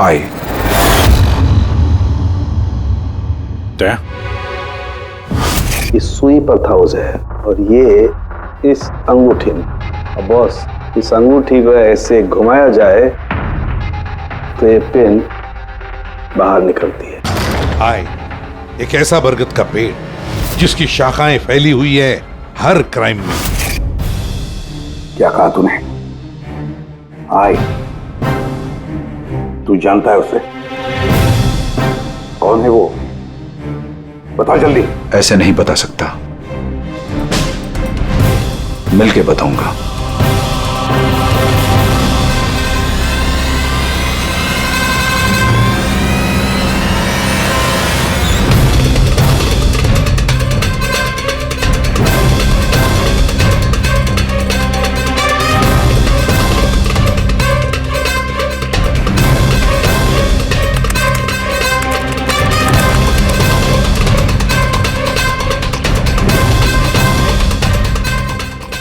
आई इस सुई पर था उजहर और ये इस अंगूठी में। अब बॉस, इस अंगूठी को ऐसे घुमाया जाए तो ये पिन बाहर निकलती है। आई एक ऐसा बरगद का पेड़ जिसकी शाखाएं फैली हुई है हर क्राइम में। क्या कहा तूने? आई, तू जानता है उसे? कौन है वो? बता जल्दी। ऐसे नहीं बता सकता, मिलके बताऊंगा।